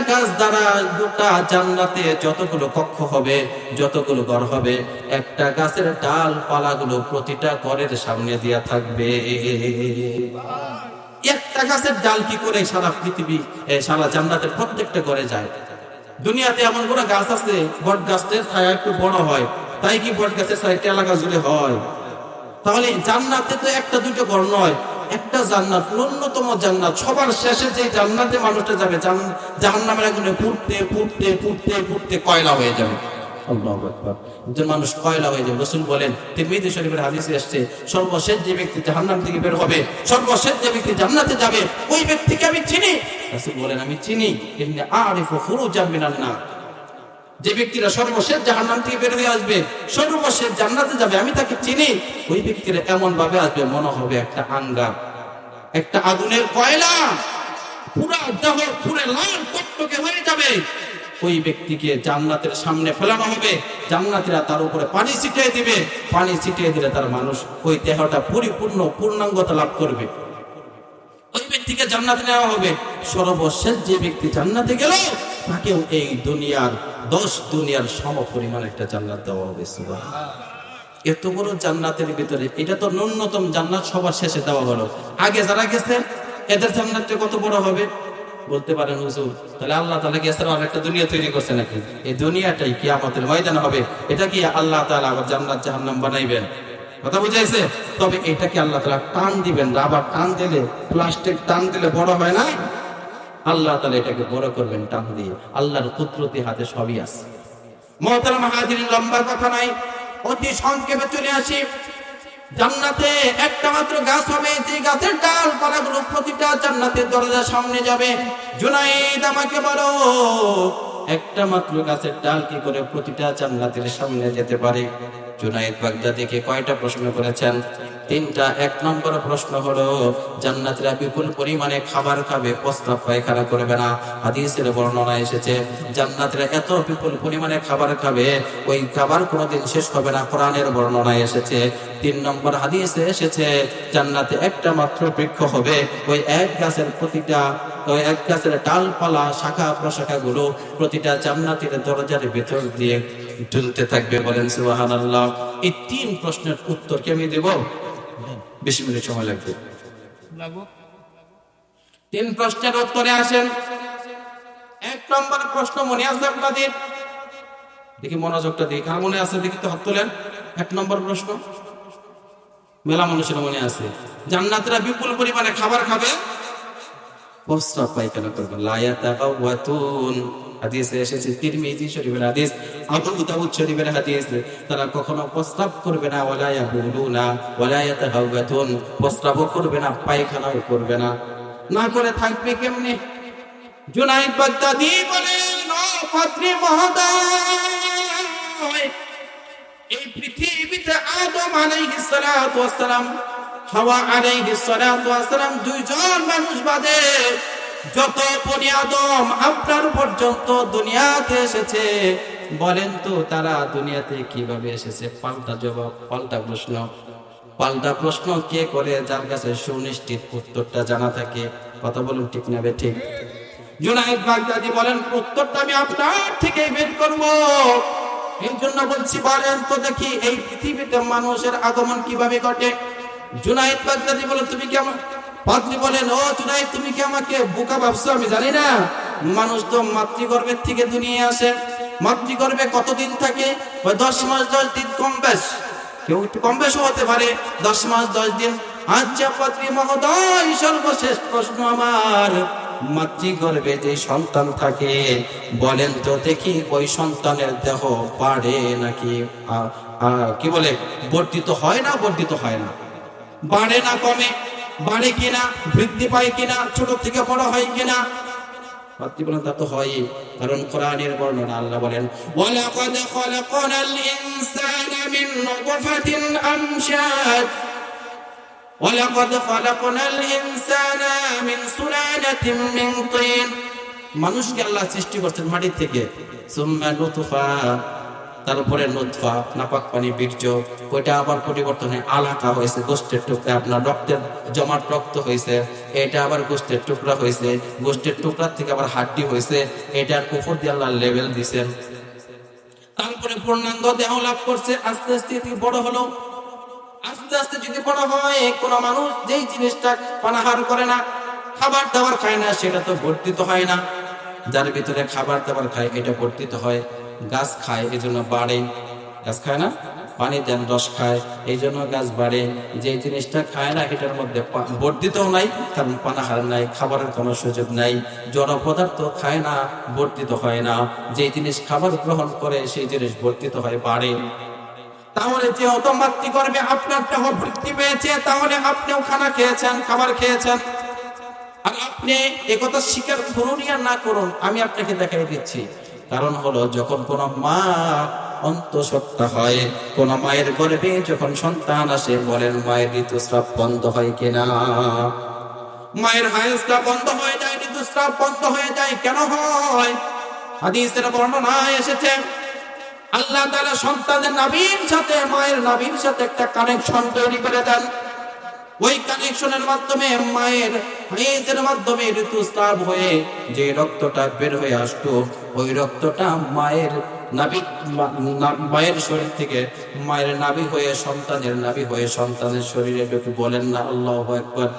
গাছ দ্বারা গোটা জান্নাতে যতগুলো কক্ষ হবে, যতগুলো ঘর হবে, একটা গাছের ডাল পালাগুলো প্রতিটা ঘরের সামনে দিয়া থাকবে। একটা গাছের ডাল কি করে সারা পৃথিবী, সারা জান্নাতের প্রত্যেকটা ঘরে যায়? দুনিয়াতে এমন কোনো গাছ আছে বট গাছের ছায়া একটু বড় হয়, তাই কি বট গাছের ছায়া টেলা গাছ জুড়ে হয়? তাহলে জান্নাতে তো একটা দুটো ঘর নয়, একটা জান্নাত, ন্যূনতম জান্নাত। সবার শেষে যে জান্নাতে মানুষটা যাবে, জাহান্নামের আগুনে পুড়তে কয়লা হয়ে যাবে। আল্লাহু আকবার। একজন মানুষ কয়লা হয়ে যাবে। রাসূল বলেন, তিরমিজি শরীফের হাদিসে আসছে, সর্বশেষ যে ব্যক্তি জাহান্নাম থেকে বের হবে, সর্বশেষ যে ব্যক্তি জান্নাতে যাবে, ওই ব্যক্তিকে আমি চিনি। রাসূল বলেন, আমি চিনি, ইন্নী আরিফু খুরুজাম মিনান নার। যে ব্যক্তিরা সর্বশেষ জাহান্নাম থেকে বের হয়ে আসবে, সর্বশেষ জান্নাতে যাবে, আমি তাকে চিনি। ওই ব্যক্তিরা এমন ভাবে আসবে মনে হবে একটা আঙ্গার, একটা আগুনের কয়লা। পুরা দেহ পুরে লাল টকটকে হয়ে যাবে, ওই ব্যক্তিকে জান্নাতের সামনে ফেলানো হবে, জান্নাতীরা তার উপরে পানি ছিটিয়ে দিবে, পানি ছিটিয়ে দিলে তার মানুষ ওই দেহটা পরিপূর্ণ পূর্ণাঙ্গতা লাভ করবে, ওই ব্যক্তিকে জান্নাতে নেওয়া হবে। সর্বশেষ যে ব্যক্তি জান্নাতে গেল তাকেও এই দুনিয়ার 10 দুনিয়ার সম পরিমাণ একটা জান্নাত দেওয়া হবে। সুবহানাল্লাহ। এত বড় জান্নাতের ভিতরে এটা তো ন্যূনতম জান্নাত সবার শেষে দেওয়া হলো, আগে যারা গেছে এদের জান্নাতটা কত বড় হবে? বলতে পারেন হুজুর তাহলে আল্লাহ তাআলা কি এছাড়া আরেকটা দুনিয়া তৈরি করছে নাকি? এই দুনিয়াটাই কিয়ামতের ময়দানে হবে, এটা কি আল্লাহ তাআলা আবার জান্নাত জাহান্নাম বানাইবেন? কথা বুঝাইছে? তবে এটাকে আল্লাহ তাআলা টান দিবেন, রাবার টান দিলে, প্লাস্টিক টান দিলে বড় হয় না, আল্লাহ তাআলা এটাকে বড় করবেন টান দিয়ে। আল্লাহর কুদরতি হাতে সবই আছে। মুহতারাম হাজিরিন, লম্বা কথা নাই, অতি সংক্ষেপে চলে আসি। জান্নাতে একটা মাত্র গাছ হবে, যে গাছের ডাল পালাগুলো প্রতিটা জান্নাতের দরজার সামনে যাবে। জুনাইদ আমাকে বলো, একটা মাত্র গাছের ডাল কি করে প্রতিটা জান্নাতের সামনে যেতে পারে? জুনাইদ বাগদাদীকে কয়টা প্রশ্ন করেছেন? 3টা। 1 নম্বর প্রশ্ন হলো জান্নাতীরা বিপুল পরিমাণে খাবার খাবে, প্রস্রাব পায়খানা করবে না। হাদিসের বর্ণনা এসেছে জান্নাতীরা এত বিপুল পরিমাণে খাবার খাবে, ওই খাবার কোনোদিন শেষ হবে না, কোরআনের বর্ণনা এসেছে। 3 নম্বর হাদিসে এসেছে জান্নাতে একটা মাত্র বৃক্ষ হবে, ওই এক গাছের প্রতিটা, ওই এক গাছের ডালপালা শাখা প্রশাখা গুলো প্রতিটা জান্নাতীর দরজার ভিতর দিয়ে ঝুলতে থাকবে। বলেন সুবহানাল্লাহ। এই 3 প্রশ্নের উত্তর কি আমি দেব? 20 মিনিট সময় লাগবে। 3 প্রশ্নের উত্তরে আসেন। 1 নম্বর প্রশ্ন মনে আছে আপনাদের? দেখি মনোযোগটা দেখি, কার মনে আছে দেখি তো হাত তোলেন। 1 নম্বর প্রশ্ন মেলা মানুষের মনে আছে। জান্নাতীরা বিপুল পরিমাণে খাবার খাবে, প্রস্রাব পায়খানা করবে। লা ইয়াতাগাওয়াতুন, হাদিসে এসেছে, তিরমিজি শরীফের হাদিস, আবু দাউদ শরীফের হাদিস, তারা কখনো প্রস্রাব করবে না, ওয়ালা ইয়াবুলুনা ওয়ালা ইয়াতাগাওয়াতুন, প্রস্রাবও করবে না, পায়খানাও করবে না। না করে থাকবে কেমনে? জুনাইদ বাগদাদী বলেন, ও পাত্রী মহোদয়, এই পৃথিবীতে আদম আলাইহিস সালাতু ওয়াস সালাম, হাওয়া আলাইহিস সালাতু ওয়াস সালাম, 2 জন মানুষ বাদে যত বনি আদম আপনার পর্যন্ত দুনিয়াতে এসেছে, বলেন তো তারা দুনিয়াতে কিভাবে এসেছে? পাল্টা জবাব, পাল্টা প্রশ্ন। পাল্টা প্রশ্ন কে করে? যার কাছে সুনিশ্চিত উত্তরটা জানা থাকে। কথা বলুন ঠিক না ঠিক? জুনাইদ বাগদাদী বলেন, উত্তরটা আমি আপনার থেকে বের করব, এই জন্য বলছি, বলেন তো দেখি এই পৃথিবীতে মানুষের আগমন কিভাবে ঘটে? জুনাইদ বাগদাদী বলেন, তুমি কি আমার, পাদ্রী বলেন, ও জুনাইদ তুমি কি আমাকে বোকা ভাবছো? আমি জানি না, মানুষ তো মাতৃগর্ভের থেকে দুনিয়ায় আসে। মাতৃগর্ভে কতদিন থাকে? 10 মাস 10 দিন, কম বেশ, কেউ একটু কম বেশও হতে পারে, 10 মাস 10 দিন। আচ্ছা পাদ্রী মহোদয়, সর্বশেষ প্রশ্ন আমার, মাতৃগর্ভে যে সন্তান থাকে, বলেন তো দেখি ওই সন্তানের দেহ বাড়ে নাকি কি বলে বর্ধিত হয় না? বর্ধিত হয় না? বাড়ে না কমে? বাড়ে কিনা? বৃদ্ধি পায় কিনা? ছোট থেকে বড় হয় কিনা? পাত্রী বলেন, তা তো হয়, কারণ কোরআনের বর্ণনা আল্লাহ বলেন, ওয়ালাকাদ খালাকনাল ইনসানা মিন নুতফাতিন আমশাজ ওয়ালাকাদ খালাকনাল ইনসানা মিন সুলালাতিন মিন তিন। মানুষকে আল্লাহ সৃষ্টি করেছেন মাটি থেকে, সুম্মা নুতফা, তারপরে নুতফা, নাপাক পানি, বীর্য, ওইটা আবার পরিবর্তন হয়ে আলাকা হয়েছে, গোষ্ঠের টুকরা, আপনার রক্তের জমাট রক্ত হয়েছে, এটা আবার গোষ্ঠের টুকরা হয়েছে, গোষ্ঠের টুকরার থেকে আবার হাড্ডি হয়েছে, এটার উপর দিয়ে আল্লাহ লেভেল দিয়েছেন, তারপরে পূর্ণাঙ্গ দেহ লাভ করছে। আস্তে আস্তে বড় হলো, আস্তে আস্তে যদি বড় হয়, কোন মানুষ যেই জিনিসটা পানাহার করে না, খাবার দাবার খায় না, সেটা তো বর্ধিত হয় না। যার ভিতরে খাবার দাবার খায়, এটা বর্ধিত হয়। গাছ খায়, এই জন্য বাড়ে। গাছ খায় না, পানি দেন, রস খায়, এই জন্য গাছ বাড়ে। যে জিনিসটা খায় না, এটার মধ্যে বর্ধিতও নাই, কারণ পানাহার নাই, খাবারের কোনো সুযোগ নাই। জড় পদার্থ খায় না, বর্ধিত হয় না। যে জিনিস খাবার গ্রহণ করে, সেই জিনিস বর্ধিত হয়, বাড়ে। তাহলে যেহেতু মাতৃগর্ভে আপনার দেহ বৃদ্ধি পেয়েছে, তাহলে আপনিও খানা খেয়েছেন, খাবার খেয়েছেন। আর আপনি একথা স্বীকার করুন আর না করুন, আমি আপনাকে দেখাই দিচ্ছি। কারণ হলো, যখন কোন মা অন্তঃসত্ত্বা হয়, কোন মায়ের গর্ভে যখন সন্তান আসে, বলেন মায়ের ঋতুস্রাব বন্ধ হয় কিনা? মায়ের হায়েসটা বন্ধ হয়ে যায়, ঋতুস্রাব বন্ধ হয়ে যায়। কেন হয়? হাদিসের বর্ণনায় এসেছে আল্লাহ তাআলা সন্তানের নাভির সাথে, মায়ের নাভির সাথে একটা কানেকশন তৈরি করে দেন। ওই কানেকশনের মাধ্যমে মায়ের হাইজের মাধ্যমে ঋতুস্রাব হয়ে যে রক্তটা বের হয়ে আসতো, ওই রক্তটা মায়ের নাভি, মায়ের শরীর থেকে মায়ের নাভি হয়ে সন্তানের নাভি হয়ে সন্তানের শরীরে ঢুকে। বলেন না আল্লাহু আকবার।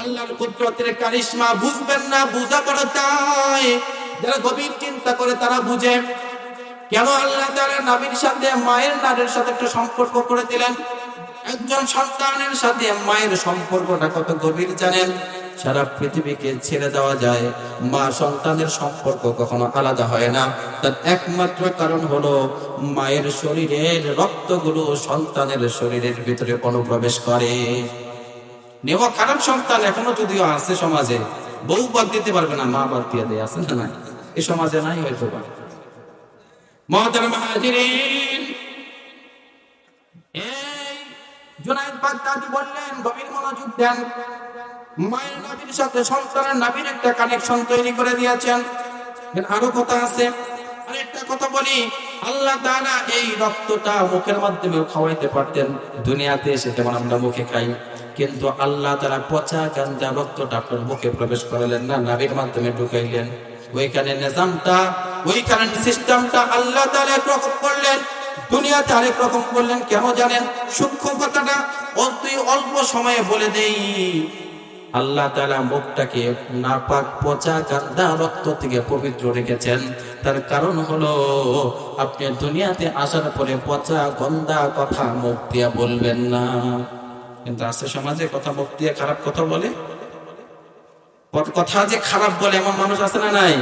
আল্লাহর কুদরতের কারিশমা বুঝবেন না, বুঝা করা যায়। যারা গভীর চিন্তা করে তারা বুঝে কেন আল্লাহ তাআলা নাভির সাথে মায়ের নাড়ির সাথে একটা সম্পর্ক করে দিলেন। একজন সন্তানের সাথে মায়ের সম্পর্কটা কত গভীর জানেন? সারা পৃথিবীকে ছেড়ে দেওয়া যায়, মা সন্তানের সম্পর্ক কখনো আলাদা হয় না। তার একমাত্র কারণ হলো মায়ের শরীরের রক্তগুলো সন্তানের শরীরের ভিতরে অনুপ্রবেশ করে। নেওয়া খারাপ সন্তান এখনো যদিও আছে সমাজে, বউ বাদ দিতে পারবে না, মা বাদ দিয়ে দেয়, আছে না? এই সমাজে নাই হয়তো বা। মুহতারাম হাজিরিন, এই জুনায়েদ বাগদাদী বললেন, গভীর মনোযোগ দেন, মায়ের নাভির সাথে সন্তানের নাভির একটা কানেকশন তৈরি করে দিয়েছেন। আরো কথা আছে, আরেকটা কথা বলি, আল্লাহ তাআলা এই রক্তটা মুখের মাধ্যমে খাওয়াইতে পারতেন। দুনিয়াতে এসে যেমন আমরা মুখে খাই, কিন্তু আল্লাহ তাআলা পচা গান্দা রক্তটা আপনার মুখে প্রবেশ করালেন না, নাভির মাধ্যমে ঢুকাইলেন। ওইখানে নিজামটা, ওইখানে সিস্টেমটা আল্লাহ তাআলা একরকম করলেন, দুনিয়াতে আরেক রকম করলেন। কেন জানেন? সূক্ষ্ম কথাটা অতি অল্প সময়ে বলে দেই। আল্লাহ তাআলা মুখটাকে নাপাক পচা গান্দা রক্ত থেকে পবিত্র রেখেছেন। তার কারণ হলো আপনি দুনিয়াতে আসার পরে পচা গন্ধা কথা মুখ দিয়ে বলবেন না। কিন্তু আছে সমাজে কথা মুখ দিয়ে খারাপ কথা বলে, কথা যে খারাপ বলে এমন মানুষ আছে না নাই?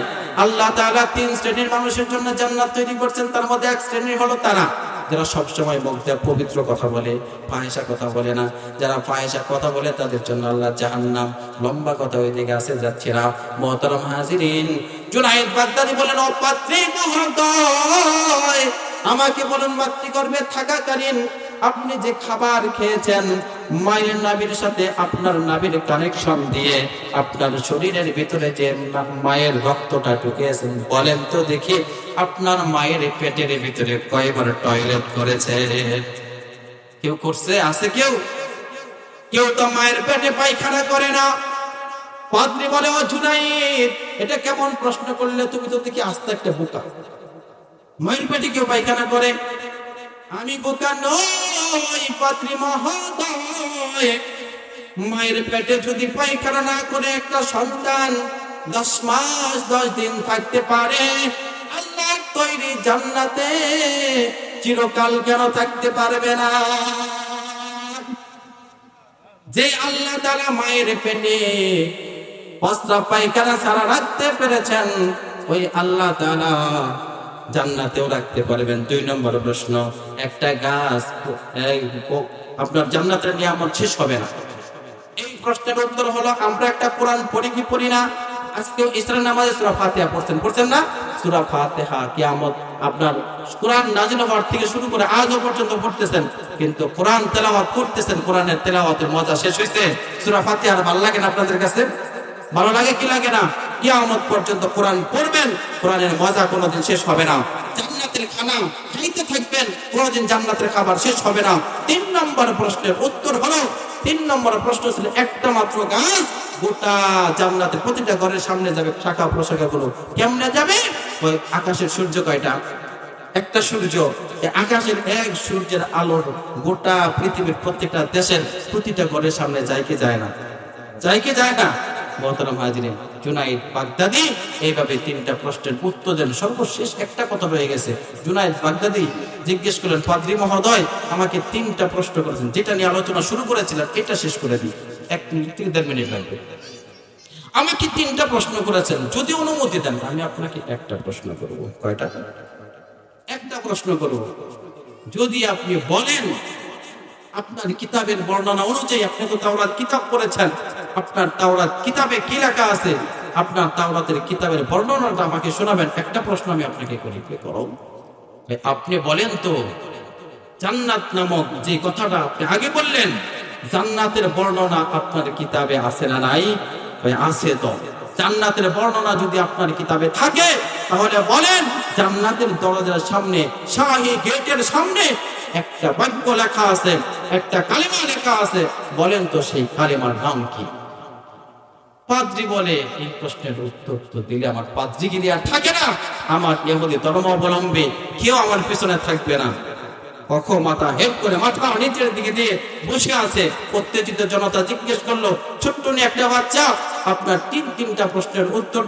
আল্লাহ তাআলা 3 শ্রেণীর মানুষের জন্য জান্নাত তৈরি করছেন। তার মধ্যে এক শ্রেণী হলো তারা যারা সবসময় মুখ দিয়ে পবিত্র কথা বলে, ফাহিশা কথা বলে না। যারা ফাহিশা কথা বলে তাদের জন্য আল্লাহ জাহান্নাম। লম্বা কথা ওই দিকে আছে, যাচ্ছে না। মুহতারাম হাজিরিন, জুনায়েদ বাগদাদী বলেন, ও পাত্রী মহোদয়, আমাকে বলুন, মাতৃগর্ভে থাকাকালীন আপনি যে খাবার খেয়েছেন, মায়ের নাভির সাথে আপনার নাভির কানেকশন দিয়ে আপনার শরীরের ভিতরে যে মায়ের রক্তটা ঢুকিয়েছেন, বলেন তো দেখি আপনার মায়ের পেটের ভিতরে কয়বার টয়লেট করেছে? কেউ করছে? আছে কেউ? কেউ তো মায়ের পেটে পায়খানা করে না। পাদ্রী বলে, ও জুনায়েদ, এটা কেমন প্রশ্ন করলে তুমি? তো দেখি আস্তে একটা বোকা। মায়ের পেটে কেউ পায়খানা করে? আমি বোকা নই পাত্রী মহোদয়। মায়ের পেটে যদি পায়খানা না করে একটা সন্তান 10 মাস 10 দিন থাকতে পারে, আল্লাহর তৈরি জান্নাতে চিরকাল কেন থাকতে পারবে না? যে আল্লাহ তাআলা মায়ের পেটে প্রস্রাব পায়খানা ছাড়া রাখতে পেরেছেন, ওই আল্লাহ তাআলা জান্নাতেও রাখতে পারবেন। 2 নম্বর প্রশ্ন, একটা গাছ আপনার জান্নাতের নিয়ামত শেষ হবে না। এই প্রশ্নের উত্তর হলো, আমরা একটা কোরআন পড়ি কি পড়ি না? আজকেও ইসরার নামাজে সূরা ফাতিহা পড়ছেন না? সূরা ফাতিহা কিয়ামত আপনার কোরআন নাযিল হওয়ার থেকে শুরু করে আজও পর্যন্ত পড়তেছেন, কিন্তু কোরআন তেলাওয়াত করতেছেন, কোরআনের তেলাওয়াতের মজা শেষ হইছে? সূরা ফাতিহা ভালো লাগে না আপনাদের কাছে? ভালো লাগে কি লাগে না? কিয়ামত পর্যন্ত কোরআন পড়বেন, কোরআনের মজা কোনোদিন শেষ হবে না। জান্নাতের খানা খাইতে থাকবেন, কোনোদিন জান্নাতের খাবার শেষ হবে না। 3 নম্বর প্রশ্নের উত্তর হলো, 3 নম্বর প্রশ্ন ছিল, একটা মাত্র গাছ গোটা জান্নাতের প্রতিটা ঘরের সামনে যাবে, শাখা প্রশাখা গুলো কেমনে যাবে? ওই আকাশের সূর্য কয়টা? একটা সূর্য। আকাশের এক সূর্যের আলোর গোটা পৃথিবীর প্রত্যেকটা দেশের প্রতিটা ঘরের সামনে যায় কি যায় না? যায় কি যায় না? মুহতারাম হাজিরিন, জুনায়েদ বাগদাদী এইভাবে 3টা প্রশ্নের উত্তর দেন। সর্বশেষ একটা কথা রয়ে গেছে। জুনায়েদ বাগদাদী জিজ্ঞেস করলেন, পাদ্রী মহোদয়, আমাকে 3টা প্রশ্ন করেছেন, যেটা নিয়ে আলোচনা শুরু করেছিলেন এটা শেষ করে দিই, 1 মিনিট থেকে 1.5 মিনিট লাগবে। আমাকে 3টা প্রশ্ন করেছেন, যদি অনুমতি দেন আমি আপনাকে একটা প্রশ্ন করব। কয়টা? একটা প্রশ্ন করব। যদি আপনি বলেন আপনার কিতাবের বর্ণনা অনুযায়ী, আপনি তো তাওরাত কিতাব পড়েছেন, আপনার তাওরাত কিতাবে কি লেখা আছে, আপনার তাওরাতের কিতাবের বর্ণনাটা আমাকে শোনাবেন। একটা প্রশ্ন আমি আপনাকে করি, আপনি বলেন তো, জান্নাত নামক যে কথাটা আপনি আগে বললেন, জান্নাতের বর্ণনা আপনার কিতাবে আছে না নাই? আছে তো। জান্নাতের বর্ণনা যদি আপনার কিতাবে থাকে তাহলে বলেন, জান্নাতের দরজার সামনে, শাহী গেটের সামনে একটা বাক্য লেখা আছে, একটা কালিমা লেখা আছে, বলেন তো সেই কালিমার নাম কি? পাদ্রী বলে, এই প্রশ্নের উত্তর তো দিলে আমার পাদ্রীগিরি আর থাকে না, আমার ইহুদি ধর্মাবলম্বী কেউ আমার পিছনে থাকবে না। কখন মাথা হেড করে মাথা নিচের দিকে দিয়ে বসে আছে। উত্তেজিত জনতা জিজ্ঞেস করলো, ছোট্ট একটা বাচ্চা আপনার তিনটা প্রশ্নের উত্তর